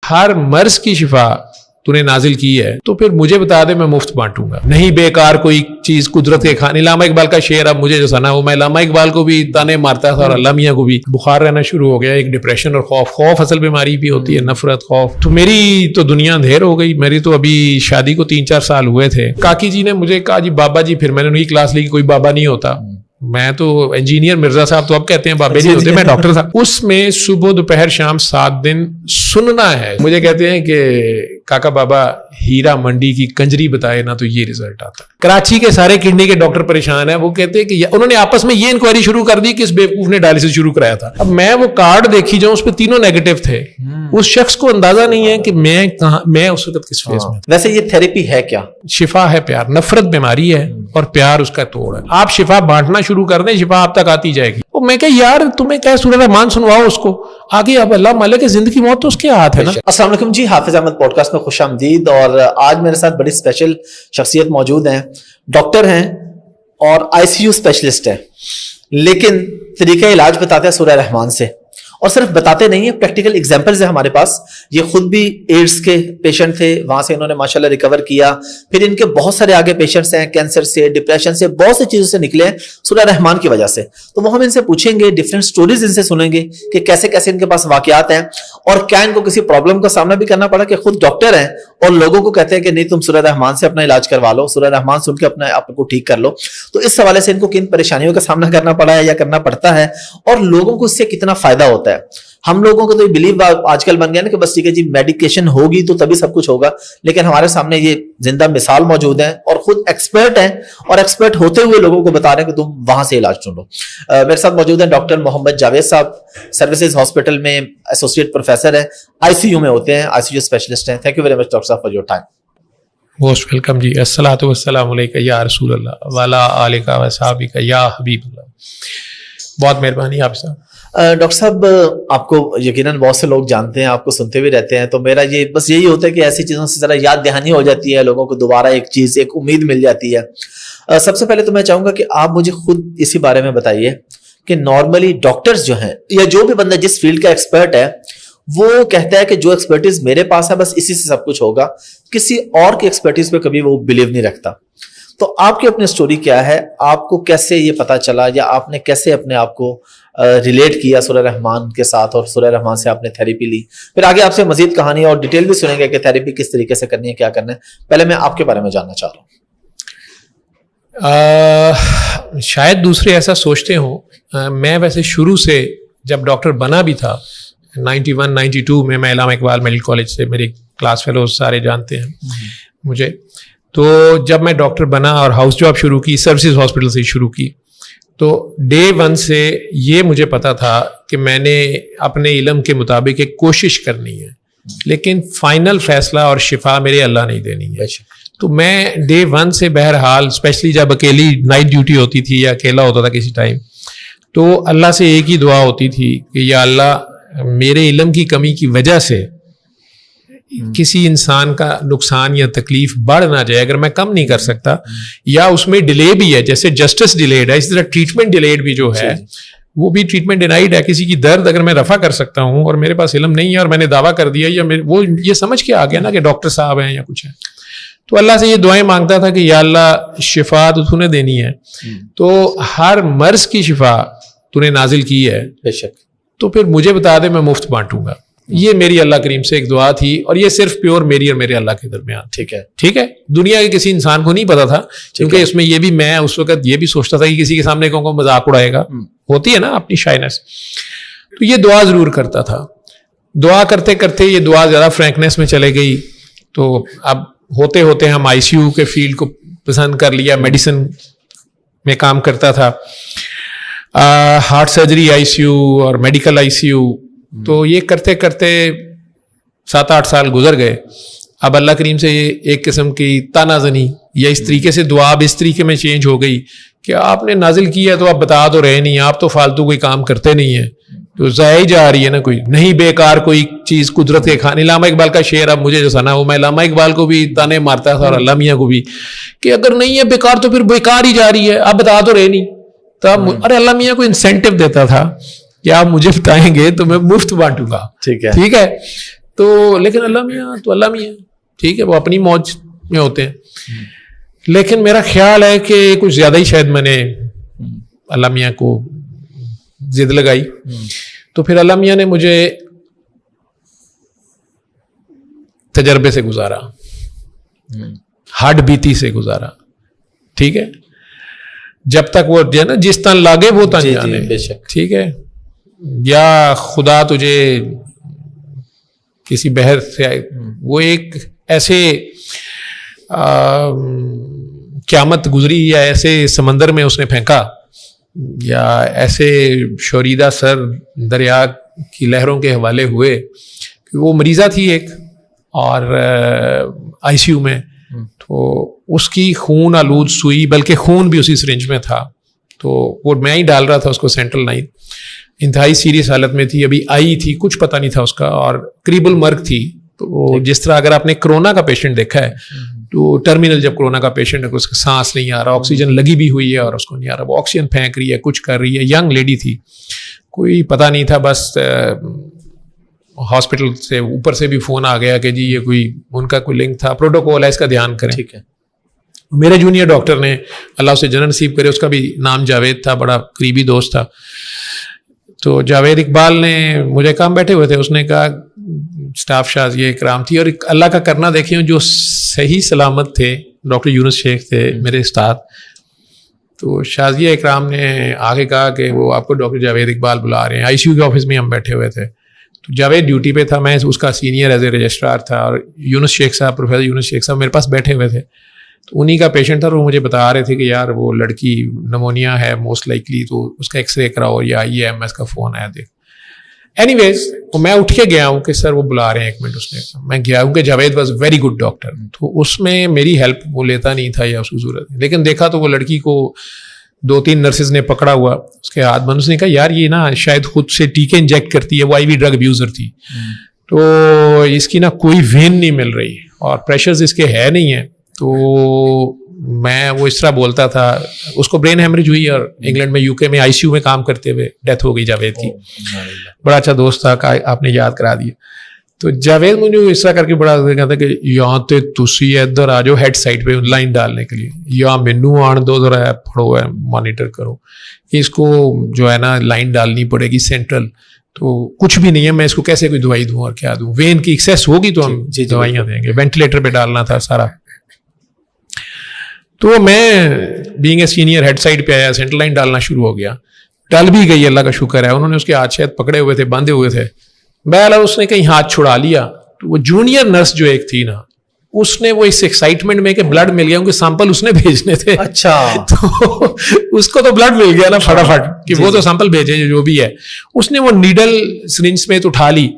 ہر مرض کی شفا تو نے نازل کی ہے تو پھر مجھے بتا دے، میں مفت بانٹوں گا، نہیں بیکار کوئی چیز قدرت کے کھانے. علامہ اقبال کا شعر اب مجھے جو سنا وہ میں علامہ اقبال کو بھی تانے مارتا تھا اور علامہ میاں کو بھی. بخار رہنا شروع ہو گیا، ایک ڈپریشن اور خوف اصل بیماری بھی ہوتی ہے، نفرت، خوف. تو میری تو دنیا اندھیر ہو گئی. میری تو ابھی شادی کو 3-4 سال ہوئے تھے. کاکی جی نے مجھے کہا جی بابا جی، پھر میں نے ان کی کلاس لی کہ کوئی بابا نہیں ہوتا. میں تو انجینئر مرزا صاحب تو اب کہتے ہیں بابے نہیں ہوتے، میں ڈاکٹر صاحب. اس میں صبح دوپہر شام 7 دن سننا ہے. مجھے کہتے ہیں کہ کاکا بابا ہیرا منڈی کی کنجری بتائے نا تو یہ رزلٹ آتا ہے. کراچی کے سارے کڈنی کے ڈاکٹر پریشان ہیں. وہ کہتے ہیں کہ انہوں نے آپس میں یہ انکوائری شروع کر دی کہ اس بیوقوف نے ڈائلسس شروع کرایا تھا. اب میں وہ کارڈ دیکھی جاؤں، اس پہ تینوں نیگیٹو تھے. اس شخص کو اندازہ نہیں ہے کہ میں اس وقت کس فیز میں. ویسے یہ تھیراپی ہے کیا؟ شفا ہے پیار. نفرت بیماری ہے اور پیار اس کا توڑ ہے. آپ شفا بانٹنا شروع کر دیں، شفا آپ تک آتی جائے گی. میں کہ یار تمہیں کیا سورہ رحمان سنواؤ اس کو آگے. اب اللہ مالک ہے، زندگی موت تو اس کے ہاتھ ہے نا. السلام علیکم جی، حافظ احمد پوڈ کاسٹ میں خوش آمدید. اور آج میرے ساتھ بڑی اسپیشل شخصیت موجود ہیں. ڈاکٹر ہیں اور ICU اسپیشلسٹ ہیں، لیکن طریقہ علاج بتاتے ہیں سورہ رحمان سے. اور صرف بتاتے نہیں ہیں، پریکٹیکل ایگزامپلز ہیں ہمارے پاس. یہ خود بھی ایڈز کے پیشنٹ تھے، وہاں سے انہوں نے ماشاءاللہ ریکور کیا. پھر ان کے بہت سارے آگے پیشنٹس ہیں، کینسر سے، ڈپریشن سے، بہت سی چیزوں سے نکلے ہیں سورہ رحمان کی وجہ سے. تو وہ ہم ان سے پوچھیں گے، ڈفرینٹ سٹوریز ان سے سنیں گے کہ کیسے کیسے ان کے پاس واقعات ہیں اور کیا ان کو کسی پرابلم کا سامنا بھی کرنا پڑا کہ خود ڈاکٹر ہیں اور لوگوں کو کہتے ہیں کہ نہیں تم سورہ رحمان سے اپنا علاج کروا لو، سورہ رحمان سن کے اپنے آپ کو ٹھیک کر لو. تو اس حوالے سے ان کو کن پریشانیوں کا سامنا کرنا پڑا ہے یا کرنا پڑتا ہے اور لوگوں کو اس سے کتنا فائدہ ہوتا ہے. ہم لوگوں کو تو یہ بلیو آج کل بن گیا نا کہ بس ٹھیک ہے جی میڈیکیشن ہوگی تو تبھی سب کچھ ہوگا، لیکن ہمارے سامنے یہ زندہ مثال موجود ہے اور خود ایکسپرٹ ہیں اور ایکسپرٹ ہوتے ہوئے لوگوں کو بتا رہے ہیں کہ تم وہاں سے علاج چن لو. میرے ساتھ موجود ہیں ڈاکٹر محمد جاوید صاحب، سروسز ہاسپٹل میں ایسوسیٹ پروفیسر ہیں، ICU میں ہوتے ہیں، ICU اسپیشلسٹ ہیں. Thank you very much doctor صاحب for your time. Most welcome جی. الصلاۃ والسلام علیکہ یا رسول اللہ وعلی آلہ وصحبہ یا حبیب اللہ. بہت مہربانی آپ صاحب. ڈاکٹر صاحب آپ کو یقیناً بہت سے لوگ جانتے ہیں، آپ کو سنتے بھی رہتے ہیں، تو میرا یہ بس یہی ہوتا ہے کہ ایسی چیزوں سے ذرا یاد دہانی ہو جاتی ہے، لوگوں کو دوبارہ ایک چیز، ایک امید مل جاتی ہے. سب سے پہلے تو میں چاہوں گا کہ آپ مجھے خود اسی بارے میں بتائیے کہ نارملی ڈاکٹرز جو ہیں یا جو بھی بندہ جس فیلڈ کا ایکسپرٹ ہے وہ کہتا ہے کہ جو ایکسپرٹیز میرے پاس ہے بس اسی سے سب کچھ ہوگا، کسی اور کی ایکسپرٹیز پہ کبھی وہ بلیو نہیں رکھتا. تو آپ کی اپنی سٹوری کیا ہے؟ آپ کو کیسے یہ پتا چلا یا آپ نے کیسے اپنے آپ کو ریلیٹ کیا سورہ رحمان کے ساتھ اور سورہ رحمان سے آپ نے تھیراپی لی؟ پھر آگے آپ سے مزید کہانی اور ڈیٹیل بھی سنیں گے کہ تھیراپی کس طریقے سے کرنی ہے، کیا کرنا ہے. پہلے میں آپ کے بارے میں جاننا چاہ رہا ہوں. شاید دوسرے ایسا سوچتے ہوں. میں ویسے شروع سے جب ڈاکٹر بنا بھی تھا 91-92 میں علامہ اقبال میڈیکل کالج سے، میرے کلاس فیلوز سارے جانتے ہیں مجھے. تو جب میں ڈاکٹر بنا اور ہاؤس جاب شروع کی، سروسز ہاسپٹل سے شروع کی، تو ڈے 1 سے یہ مجھے پتا تھا کہ میں نے اپنے علم کے مطابق ایک کوشش کرنی ہے، لیکن فائنل فیصلہ اور شفا میرے اللہ نہیں دینی ہے. تو میں ڈے 1 سے بہرحال، اسپیشلی جب اکیلی نائٹ ڈیوٹی ہوتی تھی یا اکیلا ہوتا تھا کسی ٹائم، تو اللہ سے ایک ہی دعا ہوتی تھی کہ یا اللہ میرے علم کی کمی کی وجہ سے کسی انسان کا نقصان یا تکلیف بڑھ نہ جائے. اگر میں kم نہیں کر سکتا یا اس میں ڈیلے بھی ہے، جیسے جسٹس ڈیلیڈ ہے، اسی طرح ٹریٹمنٹ ڈیلیڈ بھی جو ہے وہ بھی ٹریٹمنٹ ڈینائیڈ ہے. کسی کی درد اگر میں رفع کر سکتا ہوں اور میرے پاس علم نہیں ہے اور میں نے دعویٰ کر دیا یا وہ یہ سمجھ کے آ گیا نا کہ ڈاکٹر صاحب ہیں یا کچھ ہے، تو اللہ سے یہ دعائیں مانگتا تھا کہ یا اللہ شفا تو نے دینی ہے، تو ہر مرض کی شفا تو نے نازل کی ہے، بے شک، تو پھر مجھے بتا دے، میں مفت بانٹوں گا. یہ میری اللہ کریم سے ایک دعا تھی اور یہ صرف پیور میری اور میرے اللہ کے درمیان. ٹھیک ہے، دنیا کے کسی انسان کو نہیں پتا تھا، کیونکہ اس میں یہ بھی میں اس وقت یہ بھی سوچتا تھا کہ کسی کے سامنے کو مذاق اڑائے گا، ہوتی ہے نا اپنی شائنس. تو یہ دعا ضرور کرتا تھا. دعا کرتے کرتے یہ دعا زیادہ فرینکنیس میں چلے گئی، تو اب ہوتے ہوتے ہم ICU کے فیلڈ کو پسند کر لیا. میڈیسن میں کام کرتا تھا، ہارٹ سرجری ICU اور میڈیکل ICU. تو یہ کرتے کرتے 7-8 سال گزر گئے. اب اللہ کریم سے ایک قسم کی تانا زنی یا اس طریقے سے دعا اب اس طریقے میں چینج ہو گئی کہ آپ نے نازل کیا ہے تو آپ بتا تو رہے نہیں، آپ تو فالتو کوئی کام کرتے نہیں ہیں، تو ضائع جا رہی ہے نا کوئی، نہیں بیکار کوئی چیز قدرت کے کھانے. علامہ اقبال کا شعر اب مجھے جو سنا وہ میں علامہ اقبال کو بھی تانے مارتا تھا اور علامہ میاں کو بھی کہ اگر نہیں ہے بیکار تو پھر بیکار ہی جا رہی ہے، آپ بتا تو رہے نہیں. تب ارے علامہ میاں کو انسینٹیو دیتا تھا کہ آپ مجھے بتائیں گے تو میں مفت بانٹوں گا. ٹھیک ہے. تو لیکن اللہ میاں تو اللہ میاں ٹھیک ہے, وہ اپنی موج میں ہوتے ہیں. لیکن میرا خیال ہے کہ کچھ زیادہ ہی شاید میں نے اللہ میاں کو ضد لگائی. تو پھر اللہ میاں نے مجھے تجربے سے گزارا, ہڈ بیتی سے گزارا. ٹھیک ہے, جب تک وہ جو ہے نا جس تن لاگے وہ تن جانے. ٹھیک ہے, یا خدا تجھے کسی بحر سے, وہ ایک ایسے قیامت گزری یا ایسے سمندر میں اس نے پھینکا, یا ایسے شوریدہ سر دریا کی لہروں کے حوالے ہوئے کہ وہ مریضہ تھی ایک اور آئی سی یو میں, تو اس کی خون آلود سوئی, بلکہ خون بھی اسی سرنج میں تھا, تو وہ میں ہی ڈال رہا تھا اس کو سینٹرل لائن. انتہائی سیریس حالت میں تھی, ابھی آئی تھی, کچھ پتہ نہیں تھا اس کا, اور قریب المرگ تھی. تو جس طرح اگر آپ نے کرونا کا پیشنٹ دیکھا ہے تو ٹرمینل جب کرونا کا پیشنٹ ہے, اس کا سانس نہیں آ رہا, آکسیجن لگی بھی ہوئی ہے اور اس کو نہیں آ رہا, وہ آکسیجن پھینک رہی ہے, کچھ کر رہی ہے. ینگ لیڈی تھی, کوئی پتہ نہیں تھا, بس ہاسپٹل سے اوپر سے بھی فون آ گیا کہ جی یہ کوئی ان کا کوئی لنک تھا, پروٹوکول ہے, اس کا دھیان کریں. ٹھیک ہے, میرے جونیئر ڈاکٹر نے, اللہ اسے جنت نصیب کرے, اس کا بھی نام جاوید تھا, بڑا قریبی دوست تھا. تو جاوید اقبال نے مجھے کام بیٹھے ہوئے تھے, اس نے کہا اسٹاف شازیہ اکرام تھی, اور اللہ کا کرنا دیکھیں جو صحیح سلامت تھے, ڈاکٹر یونس شیخ تھے میرے استاد. تو شازیہ اکرام نے آگے کہا کہ وہ آپ کو ڈاکٹر جاوید اقبال بلا رہے ہیں. آئی سی یو کے آفس میں ہم بیٹھے ہوئے تھے, تو جاوید ڈیوٹی پہ تھا, میں اس کا سینئر ایز اے رجسٹرار تھا, اور یونس شیخ صاحب, پروفیسر یونس شیخ صاحب میرے پاس بیٹھے ہوئے تھے. تو انہی کا پیشنٹ تھا, اور وہ مجھے بتا رہے تھے کہ یار وہ لڑکی نمونیا ہے موسٹ لائکلی, تو اس کا ایکس رے کراؤ, یا آئی ایم ایس کا فون آیا دیکھ. اینی ویز میں اٹھ کے گیا ہوں کہ سر وہ بلا رہے ہیں, ایک منٹ. اس نے میں گیا ہوں کہ Javed was very good doctor, تو اس میں میری ہیلپ وہ لیتا نہیں تھا یا اس کو ضرورت نہیں. لیکن دیکھا تو وہ لڑکی کو 2-3 نرسز نے پکڑا ہوا, اس کے ہاتھ بند. اس نے کہا یار یہ نا شاید خود سے ٹیکے انجیکٹ کرتی ہے, وہ آئی وی ڈرگ ابیوزر تھی, تو اس کی نا کوئی وین نہیں مل رہی, اور پریشرز اس کے ہے نہیں ہیں. تو میں وہ اس طرح بولتا تھا, اس کو برین ہیمریج ہوئی, اور انگلینڈ میں, یو کے میں آئی سی یو میں کام کرتے ہوئے ڈیتھ ہو گئی جاوید کی. بڑا اچھا دوست تھا, آپ نے یاد کرا دیا. تو جاوید مجھے اس طرح کر کے بڑا کہتا کہ یہاں تے تسی ادھر آ جاؤ ہیڈ سائڈ پہ لائن ڈالنے کے لیے, یا مینو آن دو ذرا پڑھو ہے مانیٹر کرو, اس کو جو ہے نا لائن ڈالنی پڑے گی سینٹرل. تو کچھ بھی نہیں ہے, میں اس کو کیسے کوئی دوائی دوں اور کیا دوں, وین کی ایکسیس ہوگی تو ہم دوائیاں دیں گے. وینٹیلیٹر پہ ڈالنا تھا سارا. تو میں being a senior head side پہ آیا, سینٹرل لائن ڈالنا شروع ہو گیا. ڈل بھی گئی, اللہ کا شکر ہے. انہوں نے اس کے ہاتھ شاید پکڑے ہوئے تھے, باندھے ہوئے تھے. بہرحال اس نے کہیں ہاتھ چھڑا لیا. تو وہ جونیئر نرس جو ایک تھی نا, اس نے وہ اس ایکسائٹمنٹ میں کہ بلڈ مل گیا, ان کے سیمپل اس نے بھیجنے تھے. اچھا, تو اس کو تو بلڈ مل گیا نا فٹافٹ, کہ وہ تو سیمپل بھیجے جو بھی ہے. اس نے وہ نیڈل سرنج سمیت اٹھا لی.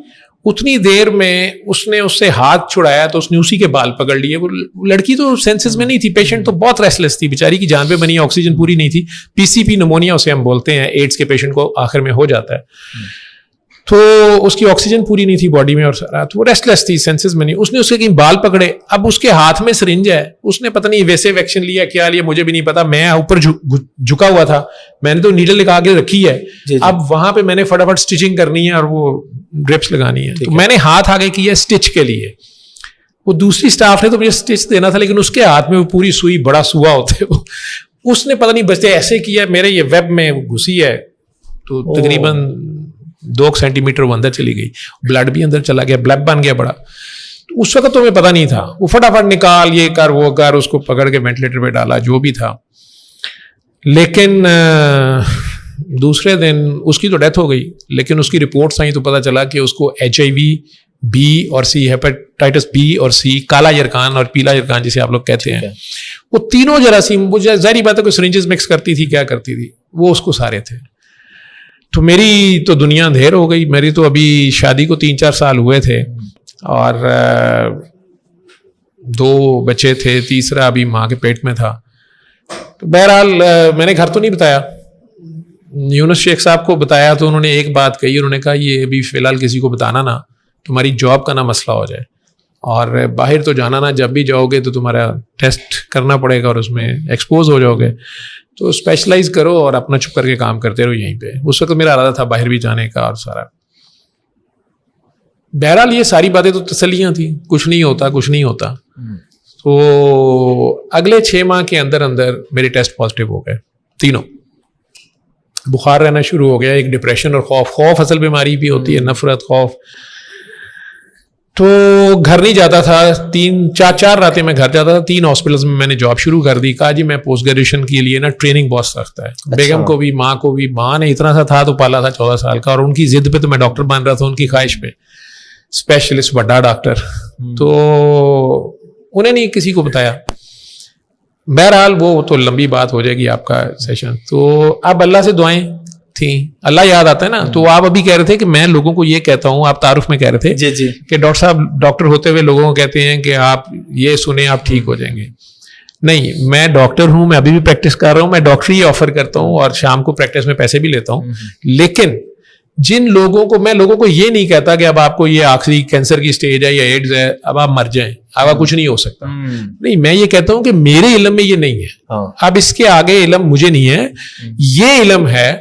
اتنی دیر میں اس نے اس سے ہاتھ چھڑایا تو اس نے اسی کے بال پکڑ لیے. وہ لڑکی تو سینسز میں نہیں تھی, پیشنٹ تو بہت ریسٹلیس تھی, بیچاری کی جان پہ بنی, آکسیجن پوری نہیں تھی. پی سی پی نمونیا اسے ہم بولتے ہیں, ایڈس کے پیشنٹ کو آخر میں ہو جاتا ہے. تو اس کی آکسیجن پوری نہیں تھی باڈی میں, اور سارا تو وہ ریسٹلیس تھی, سینسز میں نہیں. اس نے اس کے کہیں بال پکڑے. اب اس کے ہاتھ میں سرنج ہے, اس نے پتہ نہیں ویسے ویکسین لیا کیا لیا مجھے بھی نہیں پتا. میں اوپر جھکا ہوا تھا, میں نے تو نیڈل لگا کے رکھی ہے. اب وہاں پہ میں نے فٹافٹ اسٹچنگ کرنی ہے اور وہ ڈرپس لگانی ہے. تو میں نے ہاتھ آگے کیا اسٹچ کے لیے. وہ دوسری سٹاف نے تو مجھے اسٹچ دینا تھا, لیکن اس کے ہاتھ میں وہ پوری سوئی, بڑا سوا ہوتے, اس نے پتہ نہیں بچتے ایسے کیا, میرے یہ ویب میں گھسی ہے, تو تقریباً 2 سینٹی میٹر وہ اندر چلی گئی. بلڈ بھی اندر چلا گیا, بلب بن گیا بڑا. اس وقت تو ہمیں پتہ نہیں تھا. وہ فٹافٹ نکال, یہ کر وہ کر, اس کو پکڑ کے وینٹیلیٹر پہ ڈالا, جو بھی تھا. لیکن دوسرے دن اس کی تو ڈیتھ ہو گئی, لیکن اس کی رپورٹس آئیں تو پتہ چلا کہ اس کو HIV, B اور C, ہیپاٹائٹس B اور C, کالا یرکان اور پیلا یرکان جسے آپ لوگ کہتے ہیں, وہ تینوں جراثیم, وہ ظاہری بات ہے کوئی سرنجز مکس کرتی تھی, کیا کرتی تھی, وہ اس کو سارے تھے. تو میری تو دنیا اندھیر ہو گئی. میری تو ابھی شادی کو 3-4 سال ہوئے تھے, اور 2 بچے تھے, تیسرا ابھی ماں کے پیٹ میں تھا. تو بہرحال میں نے گھر تو نہیں بتایا, یونس شیخ صاحب کو بتایا تو انہوں نے ایک بات کہی. انہوں نے کہا یہ ابھی فی الحال کسی کو بتانا نا, تمہاری جاب کا نا مسئلہ ہو جائے, اور باہر تو جانا نا, جب بھی جاؤ گے تو تمہارا ٹیسٹ کرنا پڑے گا اور اس میں ایکسپوز ہو جاؤ گے, تو اسپیشلائز کرو اور اپنا چھپ کر کے کام کرتے رہو یہیں پہ. اس وقت میرا ارادہ تھا باہر بھی جانے کا اور سارا. بہرحال یہ ساری باتیں تو تسلیاں تھیں, کچھ نہیں ہوتا کچھ نہیں ہوتا. تو اگلے 6 ماہ کے اندر اندر میرے ٹیسٹ پازیٹیو ہو گئے تینوں. بخار رہنا شروع ہو گیا, ایک ڈپریشن اور خوف اصل بیماری بھی ہوتی ہے, نفرت خوف. تو گھر نہیں جاتا تھا, 4 راتیں میں گھر جاتا تھا. 3 ہاسپٹلس میں نے جاب شروع کر دی. کہا جی میں پوسٹ گریجویشن کے لیے نا ٹریننگ بہت سخت ہے. بیگم کو بھی ماں کو بھی, ماں نے اتنا سا تھا تو پالا تھا 14 سال کا, اور ان کی ضد پہ تو میں ڈاکٹر بن رہا تھا, ان کی خواہش پہ اسپیشلسٹ بڑا ڈاکٹر. تو انہیں نہیں کسی کو بتایا. بہرحال وہ تو لمبی بات ہو جائے گی آپ کا سیشن. تو اب اللہ سے دعائیں تھیں, اللہ یاد آتا ہے نا. تو آپ ابھی کہہ رہے تھے کہ میں لوگوں کو یہ کہتا ہوں, آپ تعارف میں کہہ رہے تھے جی کہ ڈاکٹر صاحب ڈاکٹر ہوتے ہوئے لوگوں کو کہتے ہیں کہ آپ یہ سنیں آپ ٹھیک ہو جائیں گے. نہیں, میں ڈاکٹر ہوں, میں ابھی بھی پریکٹس کر رہا ہوں, میں ڈاکٹری آفر کرتا ہوں اور شام کو پریکٹس میں پیسے بھی لیتا ہوں. لیکن جن لوگوں کو میں لوگوں کو یہ نہیں کہتا کہ اب آپ کو یہ آخری کینسر کی سٹیج ہے یا ایڈز ہے, اب آپ مر جائیں, اب کچھ نہیں ہو سکتا. نہیں, میں یہ کہتا ہوں کہ میرے علم میں یہ نہیں ہے, اب اس کے آگے علم مجھے نہیں ہے, یہ علم ہے,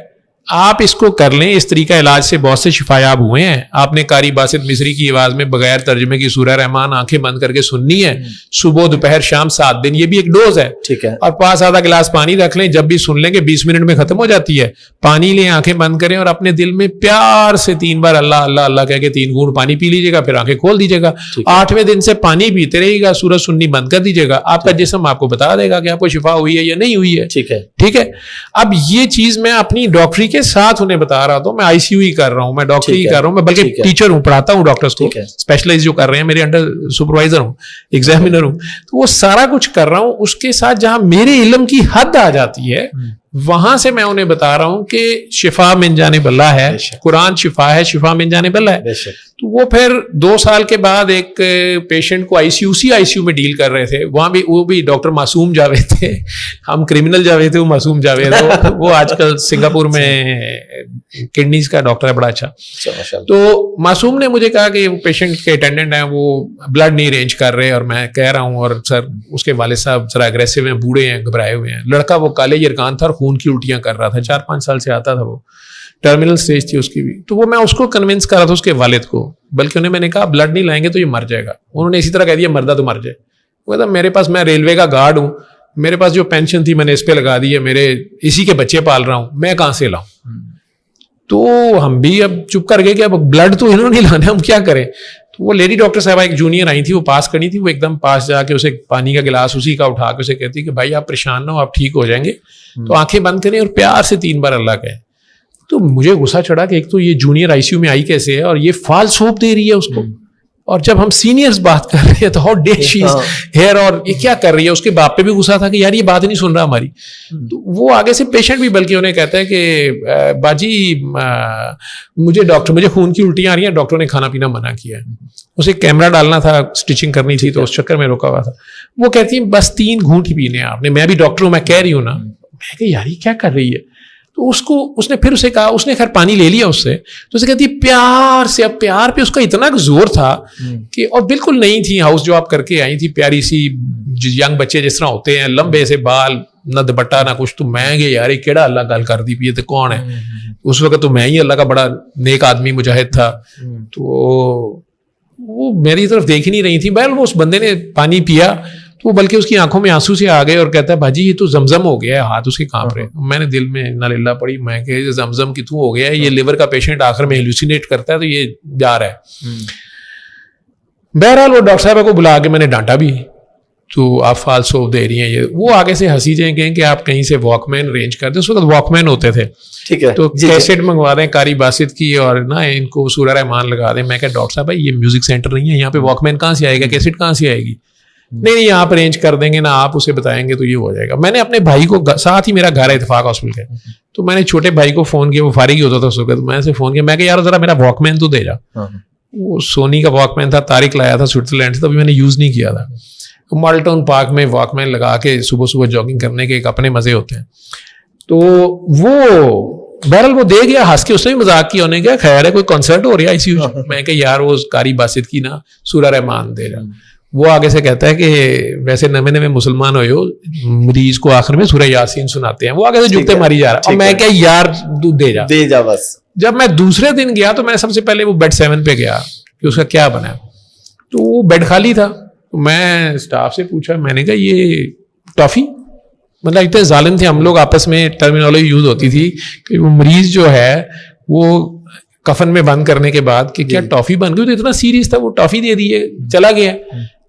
آپ اس کو کر لیں. اس طریقہ علاج سے بہت سے شفایاب ہوئے ہیں. آپ نے قاری باسط مصری کی آواز میں بغیر ترجمے کی سورہ رحمان آنکھیں بند کر کے سننی ہے, صبح دوپہر شام 7 دن. یہ بھی ایک ڈوز ہے, ٹھیک ہے. اور پاس آدھا گلاس پانی رکھ لیں, جب بھی سن لیں کہ 20 منٹ میں ختم ہو جاتی ہے, پانی لیں, آنکھیں بند کریں اور اپنے دل میں پیار سے 3 بار اللہ اللہ اللہ کہہ کے 3 گھونٹ پانی پی لیجیے گا, پھر آنکھیں کھول دیجیے گا. 8ویں دن سے پانی پیتے رہیے گا, سورج سننی بند کر دیجیے گا, آپ کا جسم آپ کو بتا دے گا کہ آپ کو شفا ہوئی ہے یا نہیں ہوئی ہے. ٹھیک ہے, ٹھیک ہے. اب یہ چیز میں اپنی ڈاکٹری کے ساتھ انہیں بتا رہا تھا. میں آئی سی یو ہی کر رہا ہوں, میں ڈاکٹری ہی کر رہا ہوں, میں بلکہ ٹیچر ہوں, پڑھاتا ہوں ڈاکٹرز کو, اسپیشلائز جو کر رہے ہیں میرے انڈر سپروائزر ہوں, ایگزامینر ہوں. تو وہ سارا کچھ کر رہا ہوں. اس کے ساتھ جہاں میرے علم کی حد آ جاتی ہے وہاں سے میں انہیں بتا رہا ہوں کہ شفا من جانب اللہ ہے, قرآن شفا ہے, شفا من جانب اللہ ہے. تو وہ پھر 2 سال کے بعد ایک پیشنٹ کو آئی سی یو میں ڈیل کر رہے تھے. وہاں بھی وہ بھی ڈاکٹر معصوم جاوید تھے, ہم کرمنل جاوید تھے, وہ معصوم جاوید. وہ آج کل سنگاپور میں کڈنیز کا ڈاکٹر ہے, بڑا اچھا. تو معصوم نے مجھے کہا کہ وہ پیشنٹ کے اٹینڈنٹ ہیں, وہ بلڈ نہیں ارینج کر رہے, اور میں کہہ رہا ہوں اور سر اس کے والد صاحب ذرا اگریسو ہیں, بوڑھے ہیں, گھبرائے ہوئے ہیں. لڑکا وہ کالے یرکان تھا اور خون کی الٹیاں کر رہا تھا, 4-5 سال سے آتا تھا, وہ ٹرمینل سٹیج تھی اس کی بھی. تو وہ میں اس کو کنونس کر رہا تھا, اس کے والد کو, بلکہ انہیں میں نے کہا بلڈ نہیں لائیں گے تو یہ مر جائے گا. انہوں نے اسی طرح کہہ دیا مردہ تو مر جائے. وہ کہتا میرے پاس, میں ریلوے کا گارڈ ہوں, میرے پاس جو پینشن تھی میں نے اس پہ لگا دی ہے, میرے اسی کے بچے پال رہا ہوں, میں کہاں سے لاؤں. تو ہم بھی اب چپ کر گئے کہ اب بلڈ تو انہوں نے لانا, ہم کیا کریں. تو وہ لیڈی ڈاکٹر صاحبہ ایک جونیئر آئی تھی, وہ پاس کرنی تھی, وہ ایک دم پاس جا کے اسے پانی کا گلاس اسی کا اٹھا کے اسے کہتی کہ بھائی آپ پریشان نہ ہو, آپ ٹھیک ہو جائیں گے, تو آنکھیں بند کریں اور پیار سے 3 بار اللہ کہیں. تو مجھے غصہ چڑھا کہ ایک تو یہ جونیئر آئی سی یو میں آئی کیسے ہے, اور یہ فالس ہوپ دے رہی ہے اس کو, اور جب ہم سینئرز بات کر رہے ہیں تو how dare she is here, اور یہ کیا کر رہی ہے. اس کے باپ پہ بھی غصہ تھا کہ یار یہ بات نہیں سن رہا ہماری. تو وہ آگے سے پیشنٹ بھی بلکہ انہیں کہتا ہے کہ باجی مجھے ڈاکٹر, مجھے خون کی الٹیاں آ رہی ہیں, ڈاکٹر نے کھانا پینا منع کیا ہے. اسے کیمرہ ڈالنا تھا, اسٹچنگ کرنی تھی, تو اس چکر میں روکا ہوا تھا. وہ کہتی ہے بس 3 گھونٹ ہی پینے ہیں آپ نے. میں بھی ڈاکٹر ہوں, میں کہہ رہی ہوں نا. میں کہ یار یہ کیا کر رہی ہے. تو اس نے پھر اسے کہا, اس نے خیر پانی لے لیا اس سے, تو اسے کہتی پیار سے. اب پیار پہ اس کا اتنا زور تھا کہ, اور بالکل نہیں تھی ہاؤس جو آپ کر کے آئی تھی, پیاری سی ینگ بچے جس طرح ہوتے ہیں, لمبے سے بال, نہ دوپٹہ نہ کچھ. تو میں کہ یار کیڑا اللہ گل کر دی پی, تو کون ہے. اس وقت تو میں ہی اللہ کا بڑا نیک آدمی مجاہد تھا. تو وہ میری طرف دیکھ ہی نہیں رہی تھی. بہرحال وہ اس بندے نے پانی پیا, تو بلکہ اس کی آنکھوں میں آنسو سے آ گئے, اور کہتا ہے بھاجی یہ تو زمزم ہو گیا ہے, ہاتھ اس کے کانپ رہے. میں نے دل میں انا للہ پڑھی, میں کہ زمزم کی تو ہو گیا ہے, یہ لیور کا پیشنٹ آخر میں ہیلوسینیٹ کرتا ہے تو یہ جا رہا ہے. بہرحال وہ ڈاکٹر صاحبہ کو بلا کے میں نے ڈانٹا بھی, تو آپ فالس ہوپ دے رہی ہیں. یہ وہ آگے سے ہنسی جائیں گے کہ آپ کہیں سے واک مین ارینج کر دیں. اس وقت واک مین ہوتے تھے, ٹھیک ہے, تو کیسٹ منگوا دیں قاری باسط کی, اور نا ان کو سورہ رحمان لگا دیں. میں کہ ڈاکٹر صاحب یہ میوزک سینٹر نہیں ہے, یہاں پہ واک مین کہاں سے آئے گا, کیسٹ کہاں سے آئے گی. نہیں آپ ارینج کر دیں گے نا, آپ اسے بتائیں گے تو یہ ہو جائے گا. میں نے اپنے بھائی کو, ساتھ ہی میرا گھر ہے اتفاق ہاسپٹل کے, تو میں نے چھوٹے بھائی کو فون کیا, وہ فارغ ہی ہوتا تھا اس وقت. میں اسے فون کیا, میں کہ یار ذرا میرا واک مین تو دے جا. وہ سونی کا واک مین تھا, طارق لایا تھا سوئٹزرلینڈ سے, تبھی میں نے یوز نہیں کیا تھا. مال ٹاؤن پارک میں واک مین لگا کے صبح صبح جاگنگ کرنے کے ایک اپنے مزے ہوتے ہیں. تو وہ بہرحال وہ دے گیا, ہنس کے اس نے بھی مذاق کیا, انہیں کیا خیر ہے کوئی کنسرٹ ہو رہا ہے آئی سی یو. میں کہ یار وہ قاری باسط کی نا سورہ رحمان دے جا. وہ آگے سے کہتا ہے کہ ویسے نئے مسلمان ہوئے ہو, مریض کو آخر میں سورہ یاسین سناتے ہیں. وہ آگے سے جوتے ماری جا رہا, اور میں کہ یار تو دے جا بس. جب میں دوسرے دن گیا تو میں سب سے پہلے وہ بیڈ 7 پہ گیا, کہ اس کا کیا بنا. تو وہ بیڈ خالی تھا. میں اسٹاف سے پوچھا, میں نے کہا یہ ٹافی, مطلب اتنے ظالم تھے ہم لوگ, آپس میں ٹرمینالوجی یوز ہوتی تھی کہ وہ مریض جو ہے وہ کفن میں بند کرنے کے بعد کہ کیا ٹافی بن گئی, تو اتنا سیریس تھا, وہ ٹافی دے دیے چلا گیا,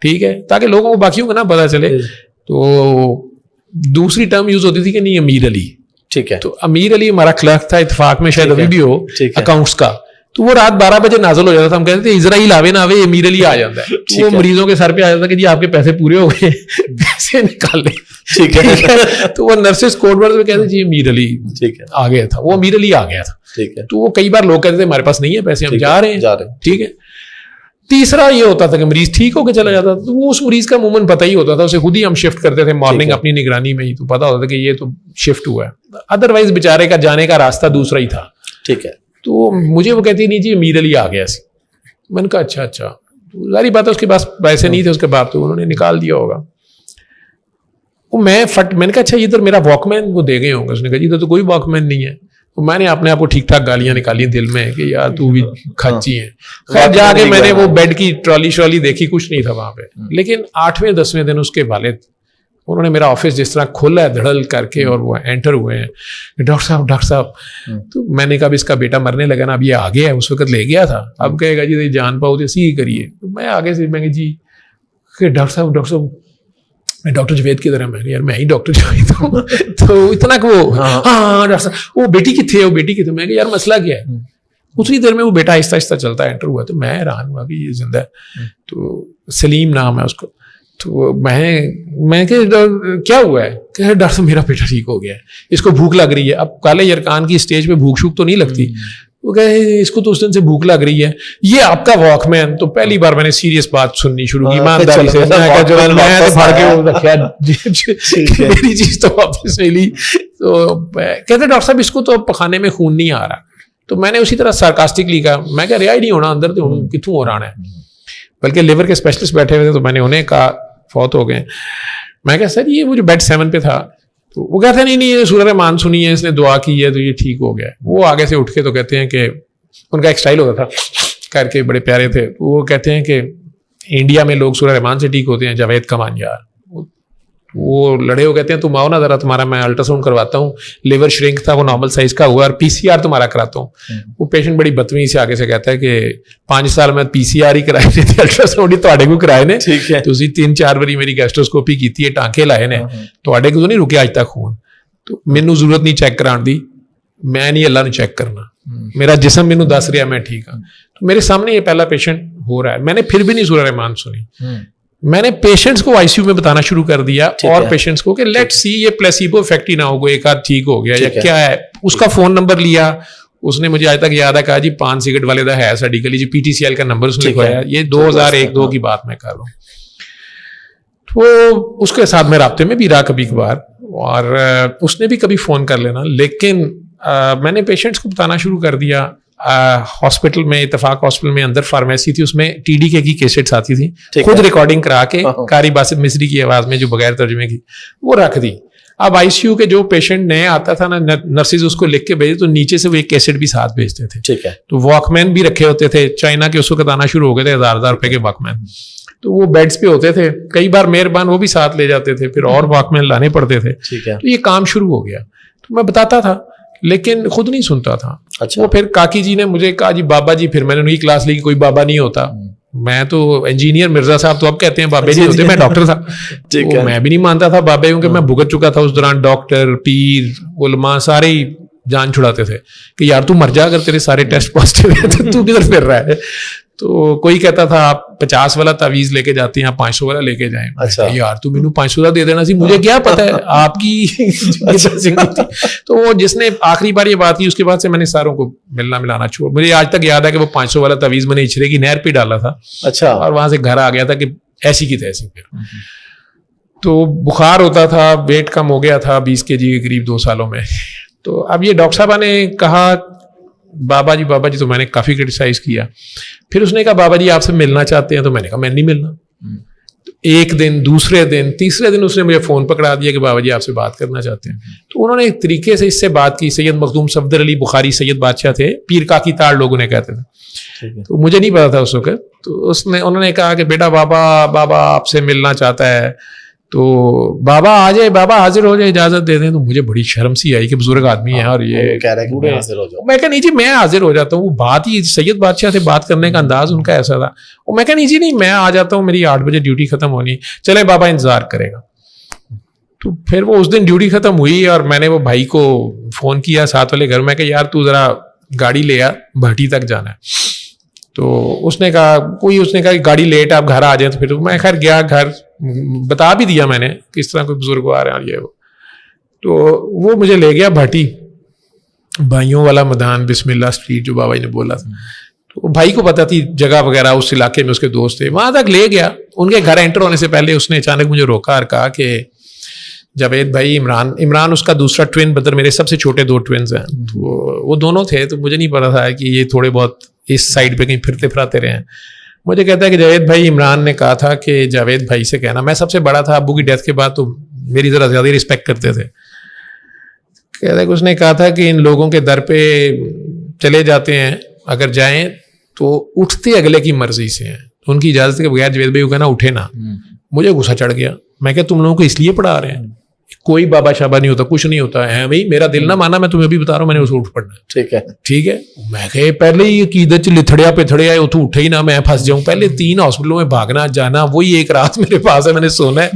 ٹھیک ہے, تاکہ لوگوں کو باقیوں کو نہ پتا چلے. تو دوسری ٹرم یوز ہوتی تھی کہ نہیں امیر علی, ٹھیک ہے, تو امیر علی ہمارا کلرک تھا اتفاق میں, شاید ابھی بھی ہو, اکاؤنٹس کا. تو وہ رات 12 بجے نازل ہو جاتا تھا, ہم کہتے تھے اسرائیل آوے نہ آوے امیر علی آ جاتا ہے. وہ مریضوں کے سر پہ آ جاتا کہ جی آپ کے پیسے پورے ہو گئے, پیسے نکال لیں, ٹھیک ہے. تو وہ نرسز کوڈ ورڈ میں کہتے جی امیر علی آ گیا تھا, وہ امیر علی آ گیا تھا, ٹھیک ہے. تو وہ کئی بار لوگ کہتے تھے ہمارے پاس نہیں ہے پیسے, ہم جا رہے ہیں, ٹھیک ہے. تیسرا یہ ہوتا تھا کہ مریض ٹھیک ہو کے چلا جاتا تھا, تو وہ اس مریض کا عموماً پتہ ہی ہوتا تھا, اسے خود ہی ہم شفٹ کرتے تھے مارننگ اپنی نگرانی میں ہی, تو پتا ہوتا تھا کہ یہ تو شفٹ ہوا ہے. ادروائز بیچارے کا جانے کا راستہ دوسرا ہی تھا, ٹھیک ہے. تو مجھے وہ کہتی نہیں جی امیر علی آ گیا سی. میں نے کہا اچھا اچھا, ظاہری بات ہے اس کے پاس پیسے نہیں تھے اس کے باپ, تو انہوں نے نکال دیا ہوگا. وہ میں نے کہا اچھا ادھر میرا واک مین وہ دے گئے ہوں گے. اس نے کہا جی ادھر تو کوئی واک مین نہیں ہے. تو میں نے اپنے آپ کو ٹھیک ٹھاک گالیاں نکالی دل میں کہ یار تو بھی خرچی ہے. خیر جا کے میں نے وہ بیڈ کی ٹرالی دیکھی, کچھ نہیں تھا وہاں پہ. لیکن 8ویں 10ویں دن اس کے والد انہوں نے میرا آفس جس طرح کھولا ہے دھڑل کر کے, اور وہ انٹر ہوئے ہیں, ڈاکٹر صاحب. تو میں نے کہا اب اس کا بیٹا مرنے لگا نا, اب یہ آگے ہے, اس وقت لے گیا تھا, اب کہے گا جی جان پاؤ تو اسی ہی کریے. میں آگے سے میں کہ جی ڈاکٹر صاحب میں ڈاکٹر جوید کی طرح, میں یار میں ہی ڈاکٹر جوید ہوں. تو اتنا کہ وہ ہاں ڈاکٹر صاحب وہ بیٹی کتنے, وہ بیٹی کتنے. میں کہ یار مسئلہ کیا ہے. اتنی دیر میں وہ بیٹا آہستہ آہستہ چلتا ہے انٹر ہوا. تو میں حیران ہوا کہ یہ زندہ ہے. تو سلیم نام ہے اس کو. تو میں کہ کیا ہوا ہے, کہ ڈاکٹر صاحب میرا بیٹا ٹھیک ہو گیا ہے, اس کو بھوک لگ رہی ہے. اب کالے یرکان کی اسٹیج پہ بھوک شوک تو نہیں لگتی. وہ کہے اس کو تو اس دن سے بھوک لگ رہی ہے, یہ آپ کا واک مین. تو پہلی بار میں نے سیریس بات سننی شروع کی ایمانداری سے. میری چیز تو واپس ملی. تو کہتے ڈاکٹر صاحب اس کو تو پخانے میں خون نہیں آ رہا. تو میں نے اسی طرح سارکاسٹکلی کہا, میں کہا رہا ہی نہیں ہونا اندر, تو کتوں ہو رہا ہے. بلکہ لیور کے اسپیشلسٹ بیٹھے ہوئے تھے, تو میں نے انہیں کہا فوت ہو گئے. میں کہا سر یہ وہ جو بیڈ 7 پہ تھا, تو وہ کہتے ہیں نہیں سورہ رحمان سنی ہے, اس نے دعا کی ہے تو یہ ٹھیک ہو گیا. وہ آگے سے اٹھ کے تو کہتے ہیں کہ ان کا ایک اسٹائل ہوتا تھا کر کے, بڑے پیارے تھے. وہ کہتے ہیں کہ انڈیا میں لوگ سورہ رحمان سے ٹھیک ہوتے ہیں, جاوید کمان یار. وہ لڑے ہو کہتے ہیں تم آؤ نا ذرا, تمہارا میں الٹرا ساؤنڈ کرواتا ہوں, لیور شرنک تھا وہ نارمل سائز کا ہوا, اور PCR تمہارا کراتا ہوں. وہ پیشنٹ بڑی بدتمیزی سے آگے سے کہتا ہے کہ 5 سال میں PCR ہی کرائے تھے, الٹرا ساؤنڈ ہی تواڈے کو کرائے نے, تو اسی 3-4 باری میری گیسٹروسکوپی کی ہے, ٹانکے لائے نے, تواڈے کو تو نہیں رکے اج تک خون. تو مینوں ضرورت نہیں چیک کران دی, میں نہیں اللہ نے چیک کرنا, میرا جسم مینوں دس رہا میں ٹھیک ہوں. تو میرے سامنے یہ پہلا پیشنٹ ہو رہا ہے. میں نے پھر بھی نہیں سورہ رحمان سنی. میں نے پیشنٹس کو ICU میں بتانا شروع کر دیا, اور پیشنٹس کو کہ لیٹ سی یہ پلیسیبو افیکٹ ہی نہ ہو, ایک آدھ ٹھیک ہو گیا یا کیا ہے. اس کا فون نمبر لیا, اس نے مجھے آج تک یاد ہے, کہا جی 5 سگریٹ والے دا ہے ساڈی گلی, جی PTCL کا نمبر اس نے لکھوایا. یہ 2001-2 کی بات میں کر رہا ہوں. تو اس کے ساتھ میں رابطے میں بھی رہا کبھی کبھار, اور اس نے بھی کبھی فون کر لینا. لیکن میں نے پیشنٹس کو بتانا شروع کر دیا. ہاسپٹل میں, اتفاق ہاسپٹل میں اندر فارمیسی تھی, اس میں TDK کی کیسٹس آتی تھی, خود ریکارڈنگ کرا کے قاری باسط مصری کی آواز میں جو بغیر ترجمے کی وہ رکھ دی. اب ICU کے جو پیشنٹ نئے آتا تھا نا, نرسز اس کو لکھ کے بھیجے, تو نیچے سے وہ ایک کیسٹ بھی ساتھ بھیجتے تھے. ٹھیک ہے. تو واک مین بھی رکھے ہوتے تھے, چائنا کے اس وقت آنا شروع ہو گئے تھے 1000 روپے کے واک مین. تو وہ بیڈس پہ ہوتے تھے, کئی بار مہربان وہ بھی ساتھ لے جاتے تھے, پھر اور واک مین لانے پڑتے تھے. تو یہ کام شروع ہو گیا. تو میں بتاتا تھا لیکن خود نہیں سنتا تھا. وہ پھر کاکی جی نے مجھے کہا جی بابا جی, پھر میں نے ان کی کلاس لی کہ کوئی بابا نہیں ہوتا. میں تو انجینئر مرزا صاحب تو اب کہتے ہیں بابے نہیں ہوتے, میں ڈاکٹر تھا. میں بھی نہیں مانتا تھا بابے, کیونکہ میں بھگت چکا تھا اس دوران. ڈاکٹر, پیر, علماء سارے ہی جان چھڑاتے تھے کہ یار تو مر جا, اگر تیرے سارے ٹیسٹ پازیٹیو ہیں تو تو کدھر پھر رہا ہے. تو کوئی کہتا تھا آپ 50 والا تعویذ لے کے جاتے ہیں, آپ 500 والا لے کے جائیں. یار تو مینوں 500 دے دینا سی, مجھے کیا پتا ہے آپ کی. تو وہ جس نے آخری بار یہ بات کی, اس کے بعد سے میں نے ساروں کو ملنا ملانا چھوڑ. مجھے آج تک یاد ہے کہ وہ 500 والا تعویذ میں نے اچھرے کی نہر پہ ڈالا تھا. اچھا. اور وہاں سے گھر آ گیا تھا کہ ایسی کی تیسی. پھر تو بخار ہوتا تھا, ویٹ کم ہو گیا تھا 20 kg کے قریب 2 سالوں میں. تو اب یہ ڈاکٹر صاحبہ نے کہا بابا جی, تو میں نے کافی کرٹیسائز کیا. پھر اس نے کہا بابا جی آپ سے ملنا چاہتے ہیں, تو میں نے کہا میں نہیں ملنا. ایک دن, دوسرے دن, تیسرے دن اس نے مجھے فون پکڑا دیا کہ بابا جی آپ سے بات کرنا چاہتے ہیں. تو انہوں نے ایک طریقے سے اس سے بات کی. سید مخدوم صفدر علی بخاری سید بادشاہ تھے, پیر کاکی تاڑ لوگ انہیں کہتے تھے. تو مجھے نہیں پتا تھا اس وقت. تو انہوں نے کہا کہ بیٹا بابا آپ سے ملنا چاہتا ہے, تو بابا آ جائے, بابا حاضر ہو جائے, اجازت دے دیں. تو مجھے بڑی شرم سی آئی کہ بزرگ آدمی ہے اور یہ کہہ رہا ہے کہ حاضر ہو جاؤ. میں کہا نہیں جی میں حاضر ہو جاتا ہوں. وہ بات ہی سید بادشاہ سے بات کرنے کا انداز ان کا ایسا تھا. اور میں کہا نہیں جی نہیں میں آ جاتا ہوں, میری 8 بجے ڈیوٹی ختم ہونی, چلے بابا انتظار کرے گا. تو پھر وہ اس دن ڈیوٹی ختم ہوئی اور میں نے وہ بھائی کو فون کیا ساتھ والے گھر میں کہ یار تو ذرا گاڑی لے آ, بھٹی تک جانا ہے. تو اس نے کہا کہ گاڑی لیٹ آپ گھر آ جائیں. تو پھر میں خیر گیا گھر, بتا بھی دیا میں نے کس طرح کوئی بزرگ آ رہے ہیں یہ وہ. تو وہ مجھے لے گیا بھٹی, بھائیوں والا میدان, بسم اللہ اسٹریٹ جو بابا جی نے بولا تھا. تو بھائی کو پتا تھی جگہ وغیرہ, اس علاقے میں اس کے دوست تھے, وہاں تک لے گیا. ان کے گھر انٹر ہونے سے پہلے اس نے اچانک مجھے روکا اور کہا کہ جاوید بھائی, عمران اس کا دوسرا ٹوین بدر, میرے سب سے چھوٹے 2 ٹوینز ہیں, تو وہ دونوں تھے. تو مجھے نہیں پتا تھا کہ یہ تھوڑے بہت اس سائڈ پہ کہیں پھرتے پھراتے رہے ہیں. مجھے کہتا ہے کہ جاوید بھائی عمران نے کہا تھا کہ جاوید بھائی سے کہنا, میں سب سے بڑا تھا ابو کی ڈیتھ کے بعد, تو میری ذرا زیادہ رسپیکٹ کرتے تھے. کہتا ہے کہ اس نے کہا تھا کہ ان لوگوں کے در پہ چلے جاتے ہیں, اگر جائیں تو اٹھتے اگلے کی مرضی سے ہیں, ان کی اجازت کے بغیر جاوید بھائی کو کہنا اٹھے نا. مجھے غصہ چڑھ گیا. میں کہ تم لوگوں کو اس لیے پڑھا رہے ہیں, کوئی بابا شابا نہیں ہوتا, کچھ نہیں ہوتا ہے بھائی, میرا دل نہ مانا, میں تمہیں بھی بتا رہا ہوں, میں نے اسے اٹھ پڑنا. ٹھیک ہے. میں کہ پہلے ہی عقیدت لتھڑیا پتھڑیا ہے, تو اٹھے ہی نہ, میں پھنس جاؤں. پہلے 3 ہاسپٹلوں میں بھاگنا جانا, وہی ایک رات میرے پاس ہے, میں نے سونا ہے,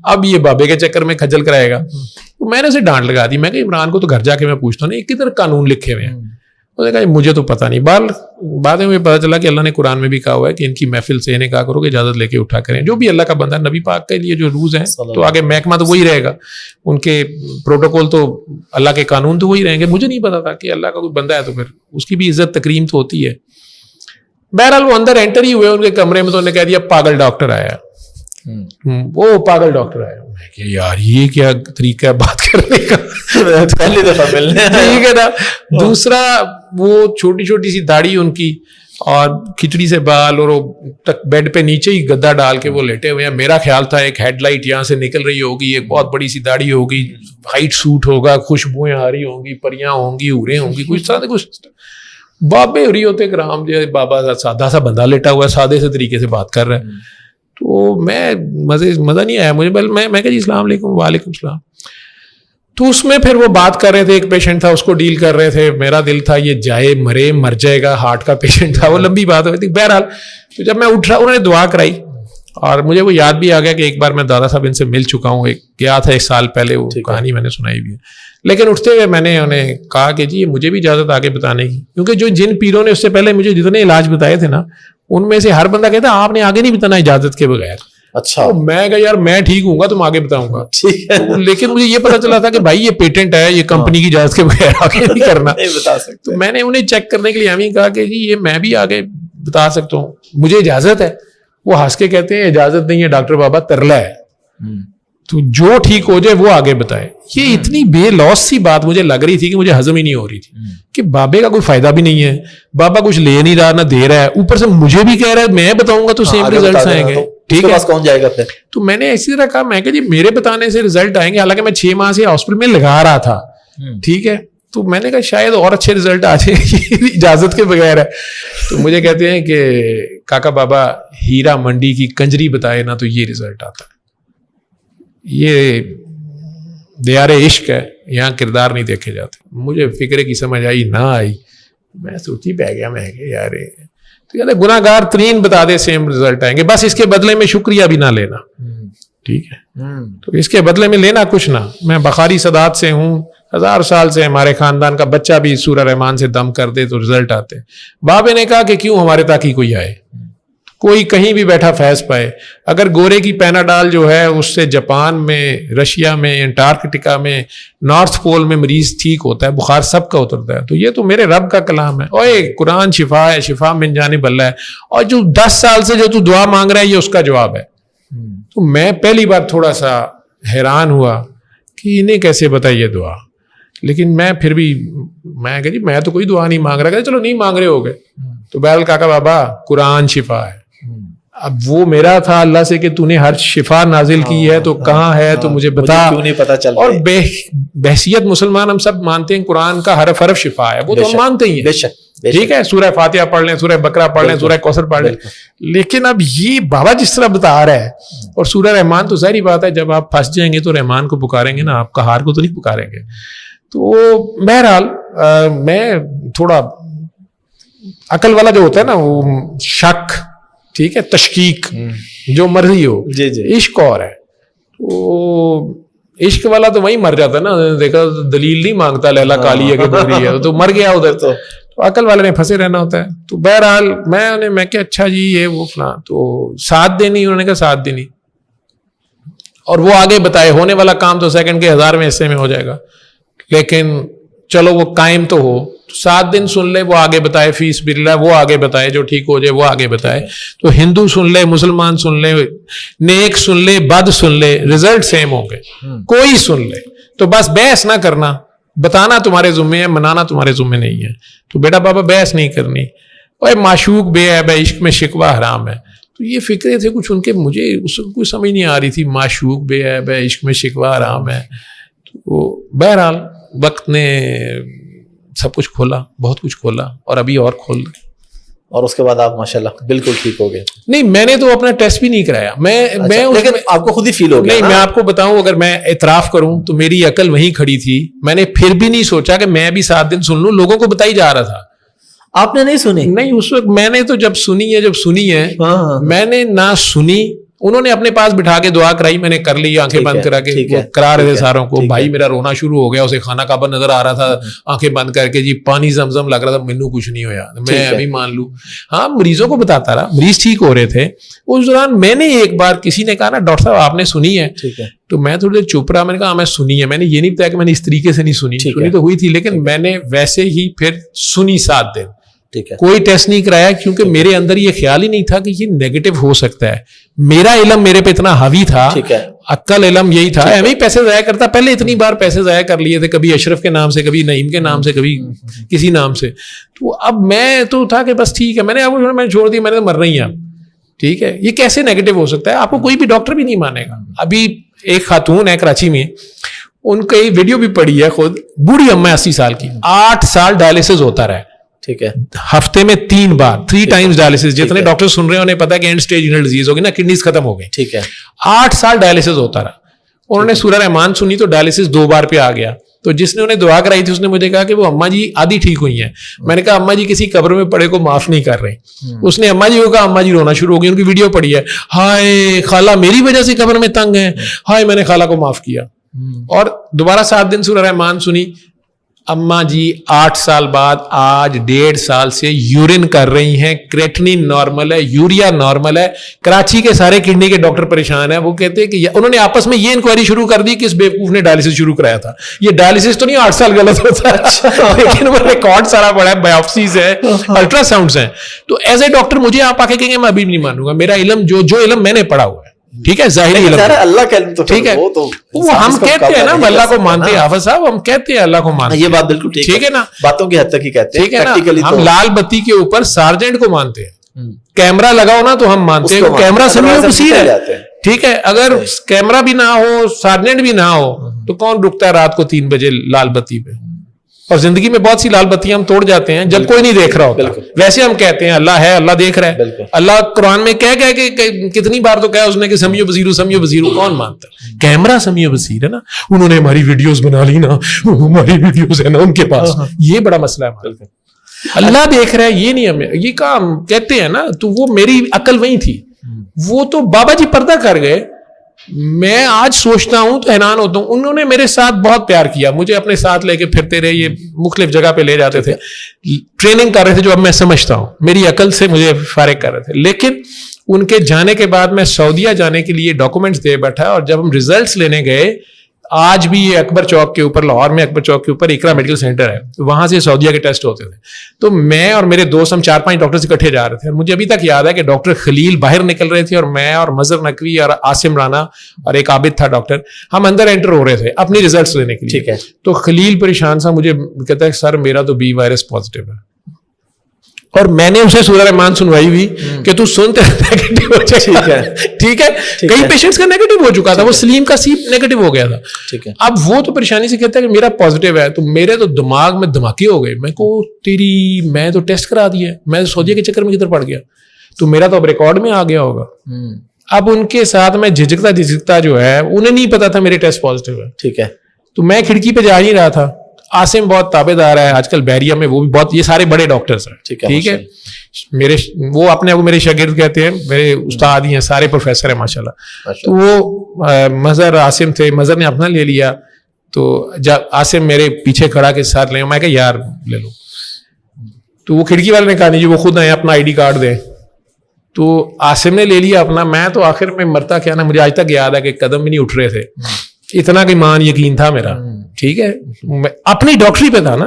اب یہ بابے کے چکر میں کھجل کرائے گا. تو میں نے اسے ڈانٹ لگا دی. میں کہ عمران کو تو گھر جا کے میں پوچھتا ہوں نا, کدھر قانون لکھے ہوئے ہیں. اس نے کہا مجھے تو پتا نہیں. بعد میں پتا چلا کہ اللہ نے قرآن میں بھی کہا ہوا ہے کہ ان کی محفل سے انہیں کہا کرو کہ اجازت لے کے اٹھا کریں. جو بھی اللہ کا بندہ, نبی پاک کے لیے جو روز ہیں, تو آگے محکمہ تو وہی رہے گا, ان کے پروٹوکول تو اللہ کے قانون تو وہی رہیں گے. مجھے نہیں پتا تھا کہ اللہ کا کوئی بندہ ہے تو پھر اس کی بھی عزت تکریم تو ہوتی ہے. بہرحال وہ اندر انٹر ہی ہوئے ان کے کمرے میں, تو انہوں نے کہہ دیا پاگل ڈاکٹر آیا. وہ پاگل ڈاکٹر آیا. میں کہ یار یہ کیا طریقہ ہے بات کرنے کا, پہلی دفعہ ملنے. ٹھیک ہے نا. دوسرا وہ چھوٹی چھوٹی سی داڑھی ان کی, اور کھچڑی سے بال, اور بیڈ پہ نیچے ہی گدا ڈال کے وہ لیٹے ہوئے ہیں. میرا خیال تھا ایک ہیڈ لائٹ یہاں سے نکل رہی ہوگی, ایک بہت بڑی سی داڑھی ہوگی, وائٹ سوٹ ہوگا, خوشبوئیں آ رہی ہوں گی, پریاں ہوں گی, حوریں ہوں گی, کچھ طرح کچھ بابے ہو رہی ہوتے کرام. جو بابا سادہ سا بندہ لیٹا ہوا ہے, سادے سے طریقے سے بات کر رہا ہے. تو میں مزہ نہیں آیا مجھے. میں کہا جی السلام علیکم. وعلیکم السلام. تو اس میں پھر وہ بات کر رہے تھے, ایک پیشنٹ تھا اس کو ڈیل کر رہے تھے. میرا دل تھا یہ جائے مرے, مر جائے گا, ہارٹ کا پیشنٹ تھا, وہ لمبی بات ہوئی تھی. بہرحال تو جب میں اٹھ رہا, انہوں نے دعا کرائی, اور مجھے وہ یاد بھی آ گیا کہ ایک بار میں دادا صاحب ان سے مل چکا ہوں, گیا تھا 1 سال پہلے, وہ کہانی میں نے سنائی بھی ہے. لیکن اٹھتے ہوئے میں نے انہیں کہا کہ جی مجھے بھی اجازت آگے بتانے کی, کیونکہ جن پیروں نے اس سے پہلے مجھے جتنے علاج بتائے تھے نا, ان میں سے ہر بندہ کہتا آپ نے آگے نہیں بتانا اجازت کے بغیر. اچھا. میں کہا یار میں ٹھیک ہوں گا, تم آگے بتاؤں گا. لیکن مجھے یہ پتا چلا تھا کہ بھائی یہ پیٹنٹ ہے, یہ کمپنی کی اجازت کے بغیر آگے نہیں کرنا. تو میں نے انہیں چیک کرنے کے لیے ہمیں کہا کہ جی یہ میں بھی آگے بتا سکتا ہوں, مجھے اجازت ہے. وہ ہنس کے کہتے ہیں اجازت نہیں ہے ڈاکٹر بابا, ترلا ہے, تو جو ٹھیک ہو جائے وہ آگے بتائے. یہ اتنی بے لوس سی بات مجھے لگ رہی تھی کہ مجھے ہضم ہی نہیں ہو رہی تھی کہ بابے کا کوئی فائدہ بھی نہیں ہے, بابا کچھ لے نہیں رہا نہ دے رہا ہے, اوپر سے مجھے بھی کہہ رہا ہے میں بتاؤں گا تو سیم ریزلٹس آئیں گے. ٹھیک ہے, کون جائے گا پھر. تو میں نے اسی طرح کہا, میں کہ جی میرے بتانے سے ریزلٹ آئیں گے, حالانکہ میں 6 ماہ سے ہاسپٹل میں لگا رہا تھا. ٹھیک ہے, تو میں نے کہا شاید اور اچھے ریزلٹ آ جائیں اجازت کے بغیر ہے. تو مجھے کہتے ہیں کہ کاکا بابا ہیرا منڈی کی کنجری بتائے نا تو یہ ریزلٹ آتا ہے. یہ دیار عشق ہے, یہاں کردار نہیں دیکھے جاتے. مجھے فکر کی سمجھ آئی نہ آئی, میں سوچی پہ گیا. میں کہ یار تو گناہ گار ترین بتا دے سیم ریزلٹ آئیں گے, بس اس کے بدلے میں شکریہ بھی نہ لینا. ٹھیک ہے, تو اس کے بدلے میں لینا کچھ نہ. میں بخاری سادات سے ہوں, 1000 سال سے ہمارے خاندان کا بچہ بھی سورہ رحمان سے دم کر دے تو رزلٹ آتے. بابے نے کہا کہ کیوں ہمارے تاکہ کوئی آئے, کوئی کہیں بھی بیٹھا فیض پائے. اگر گورے کی پیناڈال جو ہے اس سے جاپان میں, رشیا میں, انٹارکٹیکا میں, نارتھ پول میں مریض ٹھیک ہوتا ہے, بخار سب کا اترتا ہے, تو یہ تو میرے رب کا کلام ہے. اوے قرآن شفا ہے, شفا من جانب اللہ ہے, اور جو 10 سال سے جو تو دعا مانگ رہا ہے یہ اس کا جواب ہے. تو میں پہلی بار تھوڑا سا حیران ہوا کہ انہیں کیسے بتائی یہ دعا. لیکن میں پھر بھی میں کہ جی میں تو کوئی دعا نہیں مانگ رہا. کہ چلو نہیں مانگ رہے ہو گئے, تو بہرحال کاکا بابا قرآن شفا ہے, اب وہ میرا تھا اللہ سے کہ تو نے ہر شفا نازل کی ہے تو کہاں ہے تو مجھے بتا, کیوں نہیں پتا چل. اور بحیثیت مسلمان ہم سب مانتے ہیں قرآن کا حرف حرف شفا ہے, وہ تو ہم مانتے ہی ہیں, ٹھیک ہے, سورہ فاتحہ پڑھ لیں, سورہ بقرہ پڑھ لیں, سورہ کوثر پڑھ لیں, لیکن اب یہ بابا جس طرح بتا رہا ہے, اور سورہ رحمان تو ظاہری بات ہے جب آپ پھنس جائیں گے تو رحمان کو پکاریں گے نا, آپ قہار کو تو نہیں پکاریں گے. تو بہرحال میں تھوڑا عقل والا جو ہوتا ہے نا وہ شک, ٹھیک ہے, تشکیک جو مرضی ہو, عشق اور ہے, تو عشق والا تو وہی مر جاتا ہے نا, دیکھا دلیل نہیں مانگتا لیلا کالی ہے کہ بدری ہے, تو مر گیا ادھر. تو عقل والے نے پھنسے رہنا ہوتا ہے. تو بہرحال میں کہ اچھا جی یہ وہ فلاں, تو ساتھ دینی, انہوں نے کہا ساتھ دینی, اور وہ آگے بتائے ہونے والا کام تو سیکنڈ کے 1000ویں حصے میں ہو جائے گا, لیکن چلو وہ قائم تو ہو, 7 دن سن لے, وہ آگے بتائے, فیس باللہ وہ آگے بتائے, جو ٹھیک ہو جائے وہ آگے بتائے. تو ہندو سن لے, مسلمان سن لے, نیک سن لے, بد سن لے, رزلٹ سیم ہوں گے, کوئی سن لے. تو بس بحث نہ کرنا, بتانا تمہارے ذمے ہے, منانا تمہارے ذمے نہیں ہے. تو بیٹا بابا بحث نہیں کرنی, اوے معشوق بے عیب ہے, عشق میں شکوہ حرام ہے. تو یہ فکرے تھے کچھ ان کے, مجھے اس کو کوئی سمجھ نہیں آ رہی تھی. معشوق بے عیب ہے, عشق میں شکوہ حرام ہے. تو بہرحال وقت نے سب کچھ کھولا, بہت کچھ کھولا, اور ابھی اور کھول رہا. اور اس کے بعد آپ ماشاءاللہ بالکل ٹھیک ہو گئے. نہیں, میں نے تو اپنا ٹیسٹ بھی نہیں کرایا. میں لیکن آپ کو خود ہی فیل ہو گیا. نہیں, میں آپ کو بتاؤں, اگر میں اعتراف کروں تو میری عقل وہیں کھڑی تھی. میں نے پھر بھی نہیں سوچا کہ میں بھی 7 دن سن لوں, لوگوں کو بتائی جا رہا تھا. آپ نے نہیں سنی؟ نہیں, اس وقت میں نے تو جب سنی ہے میں نے نہ سنی. انہوں نے اپنے پاس بٹھا کے دعا کرائی, میں نے کر لی, آنکھیں بند کرا کے کرا رہے تھے ساروں کو. بھائی میرا رونا شروع ہو گیا, اسے کھانا کعبہ نظر آ رہا تھا, آنکھیں بند کر کے, جی پانی زمزم لگ رہا تھا, مینوں کچھ نہیں ہویا, میں ابھی مان لوں. ہاں, مریضوں کو بتاتا رہا, مریض ٹھیک ہو رہے تھے. اس دوران میں نے ایک بار کسی نے کہا نا ڈاکٹر صاحب آپ نے سنی ہے, تو میں تھوڑی دیر چپ رہا. میں نے کہا میں سنی ہے. میں نے یہ نہیں بتایا کہ میں نے اس طریقے سے نہیں سنی, سنی تو ہوئی تھی, لیکن میں نے ویسے ہی پھر سنی 7 دن. کوئی ٹیسٹ نہیں کرایا, کیونکہ میرے اندر یہ خیال ہی نہیں تھا کہ یہ نیگیٹو ہو سکتا ہے. میرا علم میرے پہ اتنا حاوی تھا, عقل علم یہی تھا. ایویں پیسے ضائع کرتا, پہلے اتنی بار پیسے ضائع کر لیے تھے, کبھی اشرف کے نام سے, کبھی نعیم کے نام سے, کبھی کسی نام سے. تو اب میں تو تھا کہ بس ٹھیک ہے, میں نے چھوڑ دی, میں نے مر رہی ہوں, ٹھیک ہے. یہ کیسے نیگیٹو ہو سکتا ہے, آپ کو کوئی بھی ڈاکٹر بھی نہیں مانے گا. ابھی ایک خاتون ہے کراچی میں, ان کی ویڈیو بھی پڑی ہے, خود بوڑھی اما 80 سال کی, 8 سال ڈائلسس ہوتا رہا, ٹھیک ہے, ہفتے میں 3 بار 3 ٹائمز ڈائلسس. جتنے ڈاکٹر سن رہے ہیں انہیں پتا کہ اینڈ اسٹیج رینل ڈیزیز ہوگی نا, کڈنیز ختم ہو گئی, ٹھیک ہے. 8 سال ڈائلسس ہوتا رہا. انہوں نے سورہ رحمان سنی تو ڈائلسس 2 بار پہ آ گیا. تو جس نے انہیں دعا کرائی تھی اس نے مجھے کہا کہ وہ اما جی آدھی ٹھیک ہوئی ہیں. میں نے کہا اما جی کسی قبر میں پڑے کو معاف نہیں کر رہے. اس نے اما جی کو کہا, اما جی رونا شروع ہو گئی, ان کی ویڈیو پڑی ہے, ہائے خالہ میری وجہ سے قبر میں تنگ ہے, ہائے میں نے خالہ کو معاف کیا. اور دوبارہ 7 دن سورہ رحمان سنی. اما جی 8 سال بعد آج 1.5 سال سے یورین کر رہی ہیں, کریٹنین نارمل ہے, یوریا نارمل ہے. کراچی کے سارے کڈنی کے ڈاکٹر پریشان ہیں. وہ کہتے ہیں کہ انہوں نے آپس میں یہ انکوائری شروع کر دی کہ اس بیوقوف نے ڈائلسس شروع کرایا تھا. یہ ڈائلسس تو نہیں 8 سال غلط ہوتا ہے, لیکن وہ ریکارڈ سارا پڑا ہے, بایوپسیز ہے, الٹرا ساؤنڈز ہیں. تو ایز اے ڈاکٹر مجھے آپ آ کے کہیں گے میں ابھی نہیں مانوں گا. میرا علم جو علم میں نے پڑھا ہوا ہے, ٹھیک ہے, ظاہری علم, اللہ کا علم, تو ٹھیک ہے, وہ ہم کہتے ہیں نا اللہ کو مانتے ہیں. حافظ صاحب ہم کہتے ہیں اللہ کو مانتے ہیں, یہ بات بالکل ٹھیک ہے نا, باتوں کی حد تک ہی کہتے ہیں, ٹھیک ہے نا. ہم لال بتی کے اوپر سارجنٹ کو مانتے ہیں, کیمرہ لگاؤ نا تو ہم مانتے ہیں, کیمرہ سمیع بصیر ہے, ٹھیک ہے. اگر کیمرہ بھی نہ ہو, سارجنٹ بھی نہ ہو, تو کون رکتا ہے رات کو 3 بجے لال بتی پہ. اور زندگی میں بہت سی لال بتیاں ہم توڑ جاتے ہیں جب کوئی نہیں دیکھ رہا ہوتا. ویسے ہم کہتے ہیں اللہ ہے, اللہ دیکھ رہا ہے. اللہ قرآن میں کہہ کہ کتنی بار تو کہا اس نے کہ سمیع بصیر, سمیع بصیر, کون مانتا ہے؟ کیمرہ سمیع بصیر ہے نا, انہوں نے ہماری ویڈیوز بنا لی نا, ہماری ویڈیوز ہے نا ان کے پاس, یہ بڑا مسئلہ ہے. اللہ دیکھ رہا ہے, یہ نہیں ہمیں یہ کام کہتے ہیں نا. تو وہ میری عقل وہی تھی, وہ تو بابا جی پردہ کر گئے. میں آج سوچتا ہوں تو حیران ہوتا ہوں. انہوں نے میرے ساتھ بہت پیار کیا, مجھے اپنے ساتھ لے کے پھرتے رہے, یہ مختلف جگہ پہ لے جاتے تھے, ٹریننگ کر رہے تھے جو اب میں سمجھتا ہوں, میری عقل سے مجھے فارغ کر رہے تھے. لیکن ان کے جانے کے بعد میں سعودیہ جانے کے لیے ڈاکومنٹس دے بیٹھا, اور جب ہم ریزلٹس لینے گئے, آج بھی یہ اکبر چوک کے اوپر, لاہور میں اکبر چوک کے اوپر اقرا میڈیکل سینٹر ہے, وہاں سے سعودیہ کے ٹیسٹ ہوتے تھے. تو میں اور میرے دوست ہم 4-5 ڈاکٹر اکٹھے جا رہے تھے. مجھے ابھی تک یاد ہے کہ ڈاکٹر خلیل باہر نکل رہے تھے, اور میں اور مظہر نقوی اور عاصم رانا اور ایک عابد تھا ڈاکٹر, ہم اندر انٹر ہو رہے تھے اپنی ریزلٹس لینے کے لیے. ٹھیک ہے. تو خلیل پریشان سا, مجھے کہتا ہے سر میرا تو بی وائرس پازیٹیو ہے. اور میں نے اسے سورہ رحمان سنوائی ہوئی کہ تو سنتے نیگیٹو ہو جائے. ٹھیک ہے, کئی پیشنٹس کا نیگیٹو ہو چکا تھا, وہ سلیم کا سیپ نیگیٹو ہو گیا تھا. اب وہ تو پریشانی سے کہتا ہے کہ میرا پازیٹیو ہے, تو میرے تو دماغ میں دھماکے ہو گئے. میں کو میں تو ٹیسٹ کرا دیا, میں سعودیہ کے چکر میں کدھر پڑ گیا, تو میرا تو اب ریکارڈ میں آ گیا ہوگا. اب ان کے ساتھ میں جھجکتا جو ہے, انہیں نہیں پتا تھا میرے ٹیسٹ پازیٹیو ہے. ٹھیک ہے, تو میں کھڑکی پہ جا نہیں رہا تھا. عاصم بہت تابع دار ہے آج کل بحریہ میں, وہ بھی بہت, یہ سارے بڑے ڈاکٹرز ہیں. ٹھیک ہے, میرے وہ اپنے آپ کو میرے شاگرد کہتے ہیں, میرے استاد ہی ہیں, سارے پروفیسر ہیں ماشاءاللہ. تو وہ مظہر عاصم تھے, مظہر نے اپنا لے لیا. تو جب عاصم میرے پیچھے کھڑا کے ساتھ لے, میں کہا یار لے لو. تو وہ کھڑکی والے نے کہا نہیں جی وہ خود آئے اپنا ID کارڈ دیں. تو عاصم نے لے لیا اپنا. میں تو آخر میں مرتا کیا نا, مجھے آج تک یاد ہے کہ قدم بھی نہیں اٹھ رہے تھے, اتنا کہ مان یقین تھا میرا. ٹھیک ہے, میں اپنی ڈاکٹری پہ تھا نا.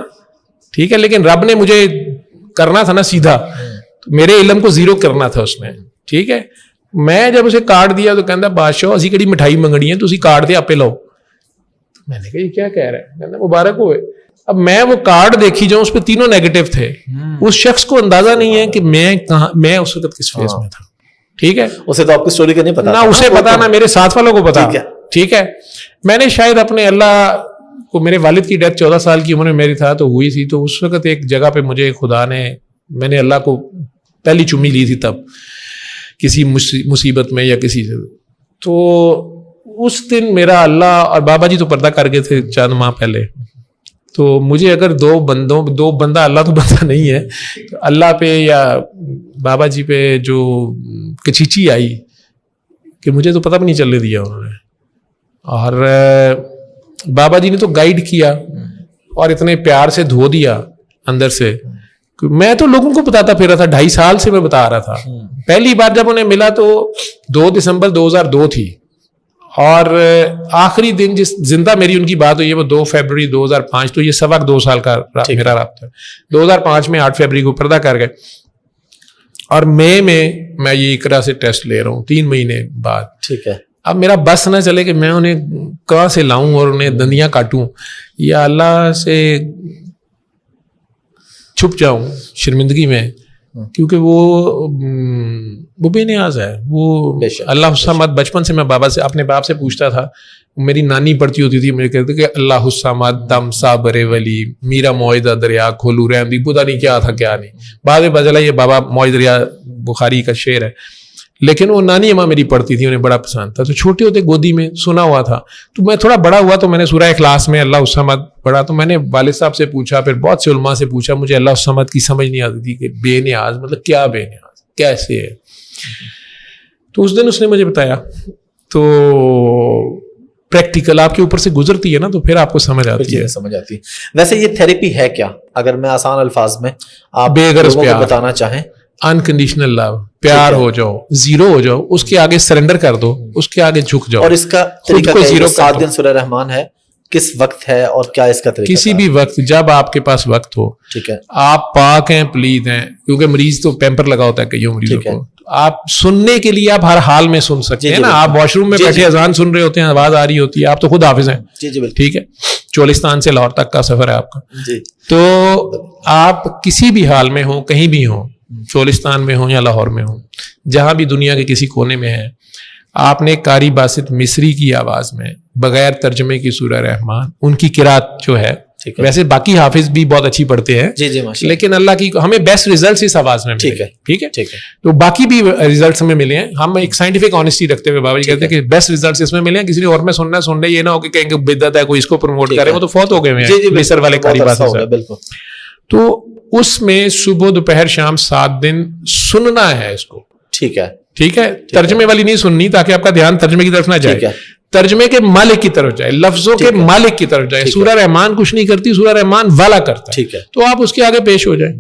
ٹھیک ہے, لیکن رب نے مجھے کرنا تھا نا سیدھا, میرے علم کو زیرو کرنا تھا اس میں. ٹھیک ہے, میں جب اسے کارڈ دیا تو کہتا بادشاہ اسی کڑی مٹھائی منگنی ہے, تو اسی کارڈ دے آپ پہ لاؤ. میں نے کہا یہ کیا کہہ رہا ہے, کہتا مبارک ہوئے. اب میں وہ کارڈ دیکھی جاؤں, اس پہ تینوں نیگیٹو تھے. اس شخص کو اندازہ نہیں ہے کہ میں اس وقت کس فیز میں تھا. ٹھیک ہے, اسے تو آپ کی اسٹوری کا نہیں پتا, نہ اسے پتا نہ میرے ساتھ والوں کو پتا. ٹھیک ہے, میں نے شاید اپنے اللہ کو, میرے والد کی ڈیتھ 14 سال کی عمر میں میری تھا تو ہوئی تھی, تو اس وقت ایک جگہ پہ مجھے خدا نے, میں نے اللہ کو پہلی چمی لی تھی تب کسی مصیبت میں یا کسی سے. تو اس دن میرا اللہ اور بابا جی تو پردہ کر گئے تھے چند ماہ پہلے. تو مجھے اگر دو بندہ, اللہ تو بندہ نہیں ہے, تو اللہ پہ یا بابا جی پہ جو کچیچی آئی کہ مجھے تو پتہ بھی نہیں چلنے دیا انہوں نے. اور بابا جی نے تو گائیڈ کیا اور اتنے پیار سے دھو دیا اندر سے. میں تو لوگوں کو بتاتا پھر رہا تھا, 2.5 سال سے میں بتا رہا تھا. پہلی بار جب انہیں ملا تو 2 دسمبر 2002 تھی, اور آخری دن جس زندہ میری ان کی بات ہوئی ہے وہ 2 فروری 2005. تو یہ 2.25 سال کا میرا رابطہ ہے. 2005 میں 8 فروری کو پردہ کر گئے, اور مئی میں میں یہ اقرا سے ٹیسٹ لے رہا ہوں 3 مہینے بعد. ٹھیک ہے, اب میرا بس نہ چلے کہ میں انہیں کہاں سے لاؤں اور انہیں دندیاں کاٹوں, یا اللہ سے چھپ جاؤں شرمندگی میں, کیونکہ وہ بے نیاز ہے. وہ اللہ الصمد, بچپن سے میں بابا سے, اپنے باپ سے پوچھتا تھا. میری نانی پڑھتی ہوتی تھی, مجھے کہتے کہ اللہ الصمد دم صابر ولی میرا معاہدہ دریا کھولو رحم, پتا نہیں کیا تھا کیا نہیں. بعد میں بدلا یہ بابا معاہدہ دریا بخاری کا شعر ہے, لیکن وہ نانی اماں میری پڑھتی تھی, انہیں بڑا پسند تھا. تو چھوٹے ہوتے گودی میں سنا ہوا تھا. تو میں تھوڑا بڑا ہوا تو میں نے سورہ اخلاص میں اللہ الصمد پڑھا. تو میں نے والد صاحب سے پوچھا, پھر بہت سے علماء سے پوچھا, مجھے اللہ الصمد کی سمجھ نہیں آتی تھی کہ بے نیاز مطلب کیا, بے نیاز کیسے ہے. تو اس دن اس نے مجھے بتایا. تو پریکٹیکل آپ کے اوپر سے گزرتی ہے نا, تو پھر آپ کو سمجھ آتی ہے. ویسے یہ تھیراپی ہے کیا, اگر میں آسان الفاظ میں آپ بے غرض پیار بتانا چاہیں؟ انکنڈیشنل لو, پیار ہو جاؤ, زیرو ہو جاؤ, اس کے آگے سرنڈر کر دو, اس کے آگے جھک جاؤ. اور اس کا طریقہ کیا ہے؟ 7 دن سورہ رحمان ہے, کس وقت ہے اور کیا اس کا طریقہ؟ کسی بھی وقت جب آپ کے پاس وقت ہو. ٹھیک ہے, آپ پاک ہیں, پلید ہیں, کیونکہ مریض تو پیمپر لگا ہوتا ہے کئیوں مریضوں کو. آپ سننے کے لیے آپ ہر حال میں سن سکتے ہیں نا. آپ واش روم میں بیٹھے اذان سن رہے ہوتے ہیں, آواز آ رہی ہوتی ہے, آپ تو خود حافظ ہیں. ٹھیک ہے, چولستان سے لاہور تک کا سفر ہے آپ کا. تو آپ کسی بھی حال میں ہوں, کہیں بھی ہوں, چولستان میں ہوں یا لاہور میں ہوں, جہاں بھی دنیا کے کسی کونے میں ہیں, آپ نے قاری باسط مصری کی آواز میں بغیر ترجمے کی سورہ رحمان, ان کی قرات جو ہے, ویسے باقی حافظ بھی بہت اچھی پڑھتے ہیں, لیکن اللہ کی ہمیں بیسٹ ریزلٹس اس آواز میں ملے. ٹھیک ہے, تو باقی بھی ریزلٹس ہمیں ملے ہیں. ہم ایک سائنٹیفک آنیسٹی رکھتے ہوئے بابا جی کہتے ہیں کہ بیسٹ ریزلٹس اس میں ملے ہیں. کسی اور میں سننا سن رہے, یہ نہ ہو کہ کہیں گے بدعت ہے, کوئی اس کو پروموٹ کرے, وہ تو فوت ہو گئے ہیں مصر والے قاری باسط. تو اس میں صبح دوپہر شام 7 دن سننا ہے اس کو. ٹھیک ہے, ٹھیک ہے, ترجمے والی نہیں سننی, تاکہ آپ کا دھیان ترجمے کی طرف نہ جائے, ترجمے کے مالک کی طرف جائے, لفظوں کے مالک کی طرف جائے. سورہ رحمان کچھ نہیں کرتی, سورہ رحمان والا کرتا ہے. ٹھیک ہے, تو آپ اس کے آگے پیش ہو جائیں,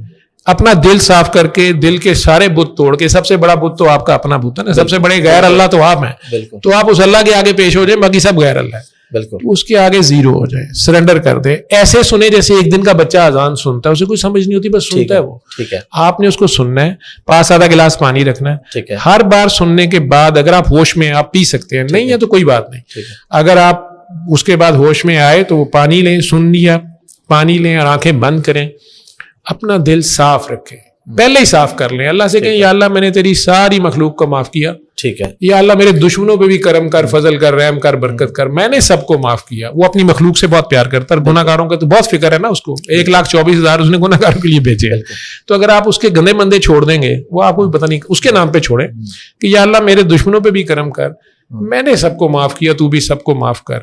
اپنا دل صاف کر کے, دل کے سارے بت توڑ کے. سب سے بڑا بت تو آپ کا اپنا بت ہے نا, سب سے بڑے غیر اللہ تو آپ ہیں. تو آپ اس اللہ کے آگے پیش ہو جائیں, باقی سب غیر اللہ ہے. بالکل, اس کے آگے زیرو ہو جائے, سرنڈر کر دے. ایسے سنے جیسے ایک دن کا بچہ اذان سنتا ہے, اسے کوئی سمجھ نہیں ہوتی, بس سنتا ہے وہ. ٹھیک ہے, آپ نے اس کو سننا ہے, پاس آدھا گلاس پانی رکھنا ہے. ٹھیک ہے, ہر بار سننے کے بعد اگر آپ ہوش میں, آپ پی سکتے ہیں, نہیں ہے تو کوئی بات نہیں. اگر آپ اس کے بعد ہوش میں آئے تو وہ پانی لیں, سن لیا, پانی لیں اور آنکھیں بند کریں, اپنا دل صاف رکھیں, پہلے ہی صاف کر لیں. اللہ سے کہیں یا اللہ میں نے تیری ساری مخلوق کو معاف کیا, ٹھیک ہے, یا اللہ میرے دشمنوں پہ بھی کرم کر, فضل کر, رحم کر, برکت کر, میں نے سب کو معاف کیا. وہ اپنی مخلوق سے بہت پیار کرتا ہے, گناہ گاروں کا تو بہت فکر ہے نا اس کو. 1,24,000 اس نے گناہ گاروں کے لیے بھیجے. تو اگر آپ اس کے گندے مندے چھوڑ دیں گے, وہ آپ کو بھی پتہ نہیں اس کے نام پہ چھوڑیں کہ یا اللہ میرے دشمنوں پہ بھی کرم کر, میں نے سب کو معاف کیا, تو بھی سب کو معاف کر.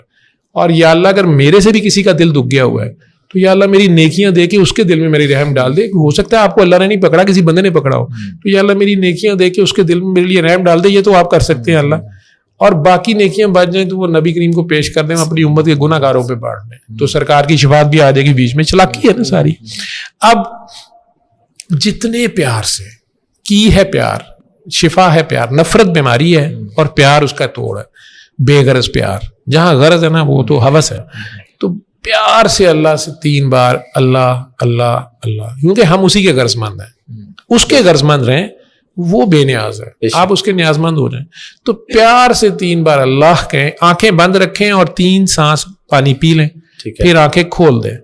اور یا اللہ اگر میرے سے بھی کسی کا دل دکھ گیا ہوا ہے تو یا اللہ میری نیکیاں دے کے اس کے دل میں میری رحم ڈال دے. ہو سکتا ہے آپ کو اللہ نے نہیں پکڑا, کسی بندے نے پکڑا ہو, تو یا اللہ میری نیکیاں دے کے اس کے دل میں میرے لیے رحم ڈال دے. یہ تو آپ کر سکتے ہیں اللہ. اور باقی نیکیاں بچ جائیں تو وہ نبی کریم کو پیش کر دیں, اپنی امت کے گناہ گاروں پہ بانٹ دیں, تو سرکار کی شفاعت بھی آ جائے گی. بیچ میں چلاکی ہے نا ساری. اب جتنے پیار سے کی ہے پیار, شفا ہے پیار. نفرت بیماری ہے اور پیار اس کا توڑ ہے, بے غرض پیار. جہاں غرض ہے نا وہ تو ہوس ہے. تو پیار سے اللہ سے 3 بار اللہ اللہ اللہ, کیونکہ ہم اسی کے غرض مند ہیں, اس کے غرض مند رہیں, وہ بے نیاز ہے, آپ اس کے نیاز مند ہو جائیں. تو پیار سے 3 بار اللہ کہیں, آنکھیں بند رکھیں اور 3 سانس پانی پی لیں, پھر آنکھیں کھول دیں,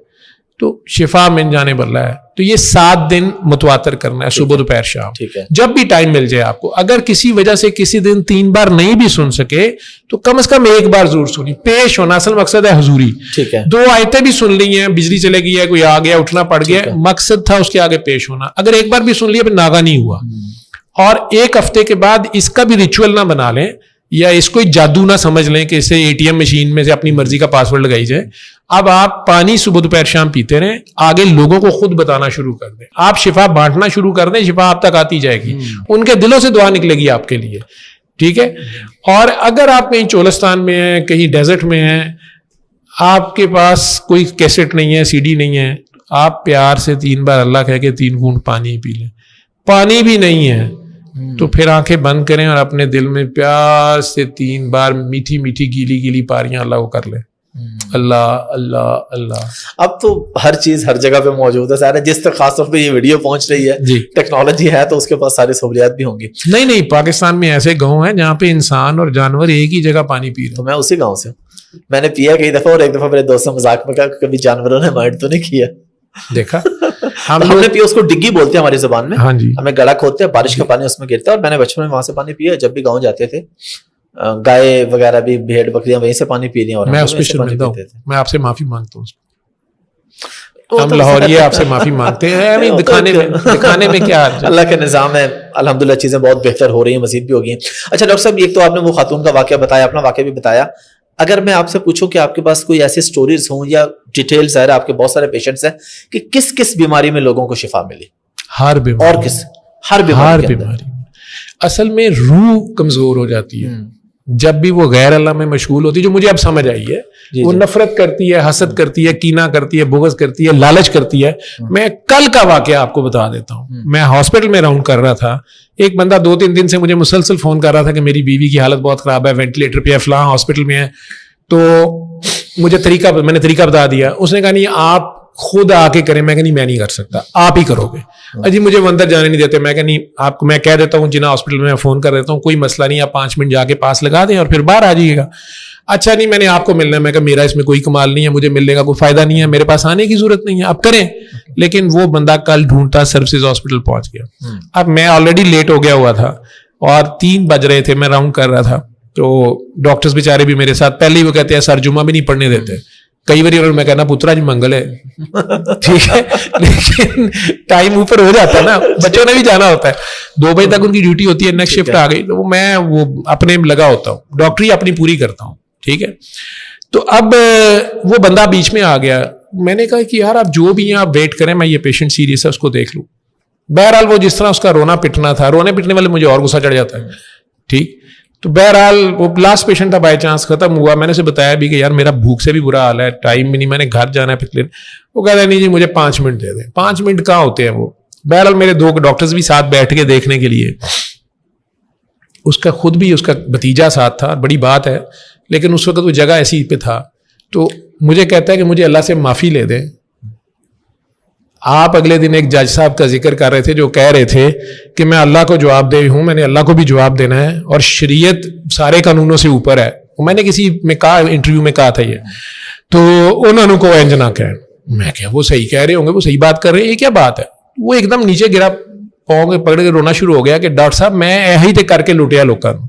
تو شفا من جانے والا ہے. تو یہ 7 دن متواتر کرنا ہے, صبح دوپہر شام, جب بھی ٹائم مل جائے آپ کو. اگر کسی وجہ سے کسی دن 3 بار نہیں بھی سن سکے تو کم از کم 1 بار ضرور سنی. پیش ہونا اصل مقصد ہے حضوری. 2 آیتیں بھی سن لی ہیں, بجلی چلے گئی ہے, کوئی آ گیا, اٹھنا پڑ گیا, مقصد تھا اس کے آگے پیش ہونا. اگر 1 بار بھی سن لیا پھر ناغہ نہیں ہوا. اور 1 ہفتے کے بعد اس کا بھی ریچول نہ بنا لیں, یا اس کو جادو نہ سمجھ لیں کہ اسے ATM مشین میں سے اپنی مرضی کا پاسورڈ لگائی جائے. اب آپ پانی صبح دوپہر شام پیتے رہیں, آگے لوگوں کو خود بتانا شروع کر دیں, آپ شفا بانٹنا شروع کر دیں, شفا آپ تک آتی جائے گی, ان کے دلوں سے دعا نکلے گی آپ کے لیے. ٹھیک ہے. اور اگر آپ کہیں چولستان میں ہیں, کہیں ڈیزرٹ میں ہیں, آپ کے پاس کوئی کیسٹ نہیں ہے, CD نہیں ہے, آپ پیار سے 3 بار اللہ کہہ کے 3 گھونٹ پانی پی لیں. پانی بھی نہیں ہے تو پھر آنکھیں بند کریں اور اپنے دل میں پیار سے 3 بار میٹھی میٹھی گیلی گیلی پاریاں اللہ کو کر لیں. اللہ اللہ اللہ. اب تو ہر چیز ہر جگہ پہ موجود ہے سارا, جس تک خاص طور پہ یہ ویڈیو پہنچ رہی ہے, ٹیکنالوجی ہے, تو اس کے پاس ساری سہولیات بھی ہوں گی. نہیں, پاکستان میں ایسے گاؤں ہیں جہاں پہ انسان اور جانور ایک ہی جگہ پانی پی رہے ہیں. تو میں اسی گاؤں سے ہوں, میں نے پیا کئی دفعہ, اور ایک دفعہ میرے دوست نے مذاق میں کہا کبھی جانوروں نے مائنڈ تو نہیں کیا. دیکھا ہم نے پیا, اس کو ڈگی بولتے ہیں ہماری زبان میں. ہاں جی, ہمیں گڑھا کھودتے ہیں, بارش کا پانی اس میں گرتا ہے, اور میں نے بچپن میں وہاں سے پانی پیا. جب بھی گاؤں جاتے تھے, گائے وغیرہ بھی, بھیڑ بکریاں وہیں سے پانی پی لیں. اور میں اس پہ شرمندہ ہوں, میں آپ سے معافی مانگتا ہوں. ہم لاہوری آپ سے معافی مانگتے ہیں, دکھانے میں کیا, اللہ کا نظام ہے الحمدللہ, چیزیں بہت بہتر ہو رہی ہیں, مزید بھی ہو گئی ہیں. اچھا ڈاکٹر صاحب, ایک تو آپ نے وہ خاتون کا واقعہ بتایا, اپنا واقعہ بھی بتایا. اگر میں آپ سے پوچھوں کہ آپ کے پاس کوئی ایسی سٹوریز ہوں یا ڈیٹیل, ظاہر آپ کے بہت سارے پیشنٹس ہیں, کہ کس کس بیماری میں لوگوں کو شفا ملی؟ ہر بیماری, اور کس, ہر بیماری. اصل میں روح کمزور ہو جاتی ہے جب بھی وہ غیر اللہ میں مشغول ہوتی ہے, جو مجھے اب سمجھ آئی ہے. وہ نفرت کرتی ہے, حسد کرتی ہے, کینہ کرتی ہے, بغض کرتی ہے, لالچ کرتی ہے. میں کل کا واقعہ آپ کو بتا دیتا ہوں. میں ہاسپٹل میں راؤنڈ کر رہا تھا, ایک بندہ 2-3 دن سے مجھے مسلسل فون کر رہا تھا کہ میری بیوی کی حالت بہت خراب ہے, وینٹیلیٹر پہ ہے, فلاں ہاسپٹل میں ہے. تو مجھے میں نے طریقہ بتا دیا. اس نے کہا نہیں آپ خود آ کے کریں. میں کہ نہیں, میں نہیں کر سکتا, آپ ہی کرو گے. جی مجھے وہ اندر جانے نہیں دیتے. میں کہ نہیں, آپ کو میں کہہ دیتا ہوں جنا ہاسپٹل میں فون کر دیتا ہوں, کوئی مسئلہ نہیں, آپ 5 منٹ جا کے پاس لگا دیں اور پھر باہر آ جائیے گا. اچھا نہیں, میں نے آپ کو ملنا ہے. میں کہ میرا اس میں کوئی کمال نہیں ہے, مجھے ملنے کا کوئی فائدہ نہیں ہے, میرے پاس آنے کی ضرورت نہیں ہے, آپ کریں. لیکن وہ بندہ کل ڈھونڈتا سروسز ہاسپٹل پہنچ گیا. اب میں آلریڈی لیٹ ہو گیا ہوا تھا اور 3 بج رہے تھے, میں راؤنڈ کر رہا تھا. تو ڈاکٹرز بیچارے بھی میرے ساتھ, پہلے ہی وہ کہتے ہیں سر جمعہ بھی نہیں پڑھنے دیتے. کئی بار میں کہنا پترا جی منگل ہے, ٹھیک ہے, لیکن ٹائم اوپر ہو جاتا ہے نا, بچوں نے بھی جانا ہوتا ہے. 2 بجے تک ان کی ڈیوٹی ہوتی ہے, نیکسٹ شفٹ آ گئی, تو میں وہ اپنے لگا ہوتا ہوں, ڈاکٹری اپنی پوری کرتا ہوں. ٹھیک ہے. تو اب وہ بندہ بیچ میں آ گیا. میں نے کہا کہ یار آپ جو بھی ہیں آپ ویٹ کریں, میں یہ پیشنٹ سیریس ہے اس کو دیکھ لوں. بہرحال وہ جس طرح اس کا رونا پٹنا تھا, رونے پٹنے والے مجھے اور غصہ چڑھ جاتا ہے. ٹھیک. تو بہرحال وہ لاسٹ پیشنٹ تھا, بائی چانس ختم ہوا. میں نے اسے بتایا بھی کہ یار میرا بھوک سے بھی برا حال ہے, ٹائم بھی نہیں, میں نے گھر جانا ہے پچھلے. وہ کہہ رہے نہیں جی مجھے 5 منٹ دے دیں. 5 منٹ کہاں ہوتے ہیں وہ. بہرحال میرے 2 ڈاکٹرز بھی ساتھ بیٹھ کے دیکھنے کے لیے, اس کا خود بھی اس کا بھتیجا ساتھ تھا, بڑی بات ہے, لیکن اس وقت وہ جگہ ایسی پہ تھا. تو مجھے کہتا ہے کہ مجھے اللہ سے معافی لے دیں. آپ اگلے دن ایک جج صاحب کا ذکر کر رہے تھے جو کہہ رہے تھے کہ میں اللہ کو جواب دہ ہوں, میں نے اللہ کو بھی جواب دینا ہے, اور شریعت سارے قانونوں سے اوپر ہے. میں نے کسی میں کہا, انٹرویو میں کہا تھا یہ, تو انہوں کو انج نہ کہیں. میں کیا وہ صحیح کہہ رہے ہوں گے, وہ صحیح بات کر رہے ہیں, یہ کیا بات ہے. وہ ایک دم نیچے گرا, ਪਾਉਂਗੇ ਪਕੜ ਕੇ ਰੋਣਾ ਸ਼ੁਰੂ ਹੋ ਗਿਆ ਕਿ ਡਾਕਟਰ ਸਾਹਿਬ ਮੈਂ ਇਹੀ ਤੇ ਕਰਕੇ ਲੁੱਟਿਆ ਲੋਕਾਂ ਨੂੰ,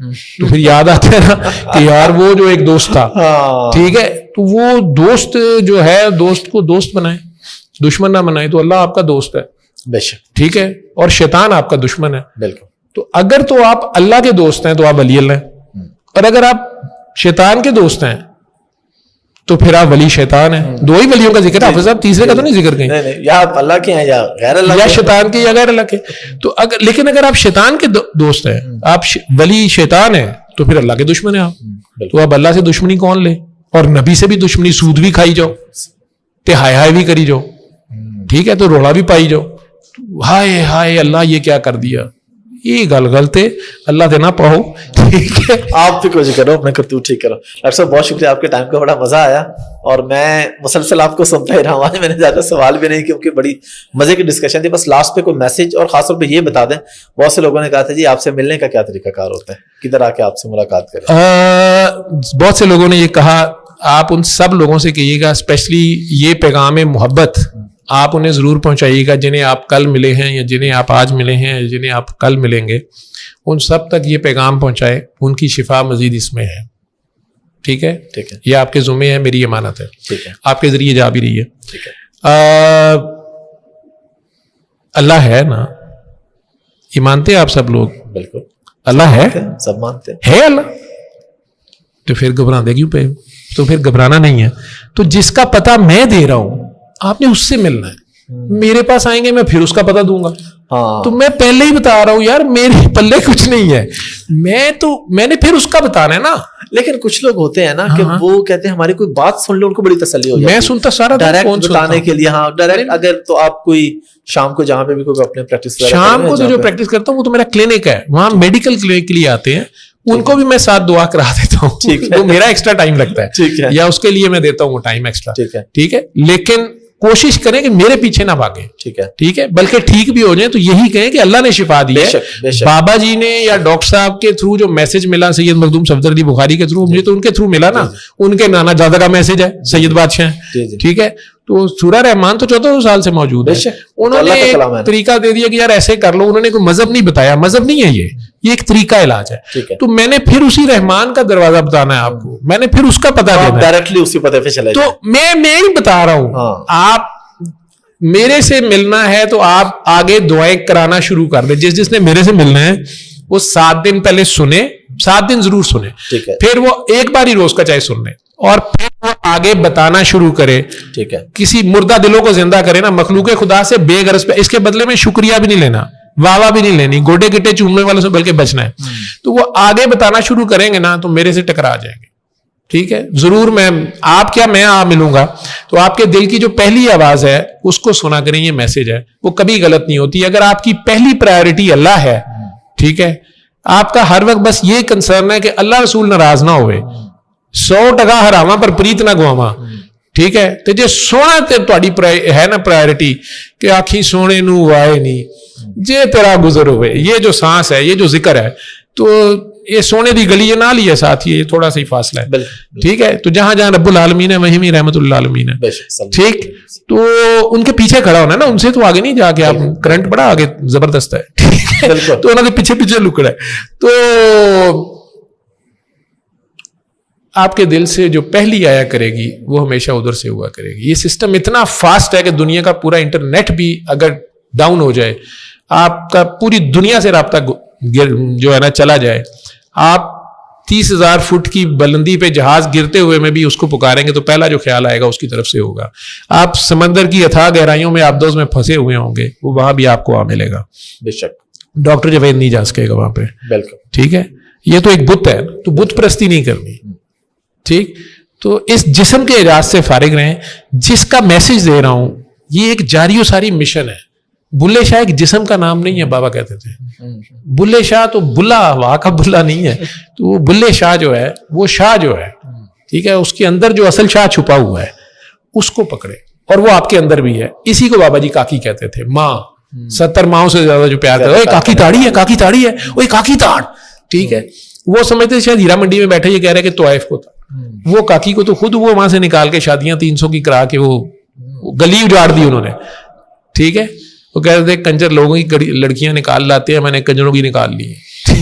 تو پھر یاد آتا ہے نا کہ یار وہ جو ایک دوست تھا, ٹھیک ہے, تو وہ دوست جو ہے, دوست کو دوست بنائے, دشمن نہ بنائے. تو اللہ آپ کا دوست ہے بے شک, ٹھیک ہے, اور شیطان آپ کا دشمن ہے. بالکل. تو اگر تو آپ اللہ کے دوست ہیں تو آپ ولی اللہ ہیں, اور اگر آپ شیطان کے دوست ہیں تو پھر آپ ولی شیطان ہیں. دو ہی ولیوں کا ذکر ہے حافظ صاحب, تیسرے کا تو نہیں ذکر کہیں, یا آپ اللہ کے ہیں یا غیر اللہ, یا شیطان کے یا غیر اللہ کے. تو اگر, لیکن اگر آپ شیطان کے دوست ہیں, آپ ولی شیطان ہیں, تو پھر اللہ کے دشمن ہیں آپ. تو اب اللہ سے دشمنی کون لے, اور نبی سے بھی دشمنی, سود بھی کھائی جاؤ, تے ہائے ہائے بھی کری جاؤ, ٹھیک ہے, تو روڑا بھی پائی جاؤ, ہائے ہائے اللہ یہ کیا کر دیا, یہ گل غلط ہے, اللہ دینا پاؤ, ٹھیک ہے. آپ بھی کوشش کرو اپنے کرتوت ٹھیک کرو. ڈاکٹر صاحب بہت شکریہ, آپ کے ٹائم کا بڑا مزہ آیا, اور میں مسلسل آپ کو سنتا ہی رہا ہوں. آج میں نے زیادہ سوال بھی نہیں, کیونکہ بڑی مزے کی ڈسکشن تھی. بس لاسٹ پہ کوئی میسج, اور خاص طور پہ یہ بتا دیں, بہت سے لوگوں نے کہا تھا جی آپ سے ملنے کا کیا طریقہ کار ہوتا ہے, کدھر آ کے آپ سے ملاقات کریں. بہت سے لوگوں نے یہ کہا, آپ ان سب لوگوں سے کہیے گا, اسپیشلی یہ پیغام محبت آپ انہیں ضرور پہنچائیے گا جنہیں آپ کل ملے ہیں, یا جنہیں آپ آج ملے ہیں, یا جنہیں آپ کل ملیں گے. ان سب تک یہ پیغام پہنچائے, ان کی شفا مزید اس میں ہے, ٹھیک ہے. ٹھیک ہے, یہ آپ کے ذمہ ہے, میری امانت ہے, ٹھیک ہے, آپ کے ذریعے جا بھی رہی ہے. ٹھیک ہے. اللہ ہے نا, یہ مانتے ہیں آپ سب لوگ, بالکل اللہ ہے, سب مانتے ہے اللہ, تو پھر گھبراتے کیوں پہ, تو پھر گھبرانا نہیں ہے. تو جس کا پتہ میں دے رہا ہوں آپ نے اس سے ملنا ہے. میرے پاس آئیں گے میں پھر اس کا پتہ دوں گا, تو میں پہلے ہی بتا رہا ہوں یار میرے پلے کچھ نہیں ہے, میں نے پھر اس کا بتانا ہے نا. لیکن کچھ لوگ ہوتے ہیں نا کہ وہ کہتے ہیں ہماری کوئی بات سن لو, ان کو بڑی تسلی ہو جاتی ہے. میں سنتا سارا ڈائریکٹ بتانے کے لیے, ہاں ڈائریکٹ. اگر تو آپ کوئی شام کو جہاں پہ بھی کوئی اپنے پریکٹس, شام کو تو جو پریکٹس کرتا ہوں وہ تو میرا کلینک ہے, وہاں میڈیکل کلینک کے لیے آتے ہیں, ان کو بھی میں ساتھ دعا کرا دیتا ہوں, وہ میرا ایکسٹرا ٹائم لگتا ہے, یا اس کے لیے میں دیتا ہوں وہ ٹائم ایکسٹرا, ٹھیک ہے. لیکن کوشش کریں کہ میرے پیچھے نہ بھاگیں, ٹھیک ہے, بلکہ ٹھیک بھی ہو جائیں تو یہی کہیں کہ اللہ نے شفا دی ہے. بابا جی نے یا ڈاکٹر صاحب کے تھرو جو میسج ملا سید مخدوم صفدر علی بخاری کے تھرو, مجھے تو ان کے تھرو ملا نا, ان کے نانا جادہ کا میسج ہے, سید بادشاہ, ٹھیک ہے. تو سورہ رحمان تو 1400 سال سے موجود ہے, انہوں نے طریقہ دے دیا کہ یار ایسے کر لو, انہوں نے کوئی مذہب نہیں بتایا, مذہب نہیں ہے یہ ایک طریقہ علاج ہے. تو میں نے پھر اسی رحمان کا دروازہ بتانا ہے آپ کو, میں نے پھر اس کا پتہ دینا ہے, ڈائریکٹلی اسی پتہ پہ چلے. تو میں ہی بتا رہا ہوں, آپ میرے سے ملنا ہے تو آپ آگے دعائیں کرانا شروع کر دیں. جس نے میرے سے ملنا ہے وہ 7 دن پہلے سنے, 7 دن ضرور سنے, پھر وہ ایک بار ہی روز کا چاہے سن لیں, اور پھر وہ آگے بتانا شروع کرے. ٹھیک ہے, کسی مردہ دلوں کو زندہ کرے نا, مخلوق خدا سے بے غرض پہ, اس کے بدلے میں شکریہ بھی نہیں لینا, واہ بھی نہیں لینی, گوڈے گٹے چومنے والوں سے بلکہ بچنا ہے. تو وہ آگے بتانا شروع کریں گے نا تو میرے سے ٹکرا جائیں گے, ٹھیک ہے. ضرور میں ملوں گا, تو آپ کے دل کی جو پہلی آواز ہے اس کو سنا کریں, یہ میسج ہے, وہ کبھی غلط نہیں ہوتی. اگر آپ کی پہلی پرائیورٹی اللہ ہے, ٹھیک ہے, آپ کا ہر وقت بس یہ کنسرن ہے کہ اللہ رسول ناراض نہ ہوئے, 100% حراما پر پریت نہ گواما, ٹھیک ہے. تو جے سونا تہاڈی ہے نا پرائیورٹی کہ آکھی سونے نو وائے نہیں, جے تیرا گزر ہوئے, یہ جو سانس ہے, یہ جو ذکر ہے, تو یہ سونے دی گلی یہ نہ لیے ساتھ, یہ تھوڑا سا ہی فاصلہ ہے, ٹھیک ہے. تو جہاں جہاں رب العالمین ہے وہیں بھی رحمت اللہ عالمین ہے, ٹھیک. تو ان کے پیچھے کھڑا ہونا ہے نا, ان سے تو آگے نہیں جا کے, آپ کرنٹ بڑا آگے زبردست ہے, ٹھیک ہے, تو انہوں نے پیچھے لکڑا ہے. تو آپ کے دل سے جو پہلی آیا کرے گی وہ ہمیشہ ادھر سے ہوا کرے گی. یہ سسٹم اتنا فاسٹ ہے کہ دنیا کا پورا انٹرنیٹ بھی اگر ڈاؤن ہو جائے, آپ کا پوری دنیا سے رابطہ جو ہے نا چلا جائے, آپ 30,000 فٹ کی بلندی پہ جہاز گرتے ہوئے میں بھی اس کو پکاریں گے تو پہلا جو خیال آئے گا اس کی طرف سے ہوگا. آپ سمندر کی اتھاہ گہرائیوں میں آبدوز میں پھنسے ہوئے ہوں گے, وہ وہاں بھی آپ کو آ ملے گا. بے شک ڈاکٹر جاوید نہیں جا سکے گا وہاں پہ, بالکل, ٹھیک ہے. یہ تو ایک بت ہے, تو بت پرستی نہیں کرنی, ٹھیک. تو اس جسم کے اعجاز سے فارغ رہیں. جس کا میسج دے رہا ہوں یہ ایک جاری و ساری مشن ہے. بلے شاہ ایک جسم کا نام نہیں ہے, بابا کہتے تھے. بلے شاہ تو بلا ہوا کا بلا نہیں ہے, تو وہ بلے شاہ جو ہے وہ شاہ جو ہے, ٹھیک ہے, اس کے اندر جو اصل شاہ چھپا ہوا ہے اس کو پکڑے, اور وہ آپ کے اندر بھی ہے. اسی کو بابا جی کاکی کہتے تھے, ماں 70 ماؤں سے زیادہ جو پیار کرتا ہے, کاکی تاڑی ہے, کاکی تاڑی ہے, وہ کاکی تاڑ, ٹھیک ہے. وہ سمجھتے شاید ہیرا منڈی میں بیٹھے یہ کہہ رہے کہ طائف کو تھا, وہ کاکی کو تو خود وہ وہاں سے نکال کے شادیاں 300 کی کرا کے وہ گلی اجاڑ دی انہوں نے, ٹھیک ہے. وہ کہتے تھے کنجر لوگوں کی لڑکیاں نکال لاتے ہیں, میں نے کنجروں کی نکال لی,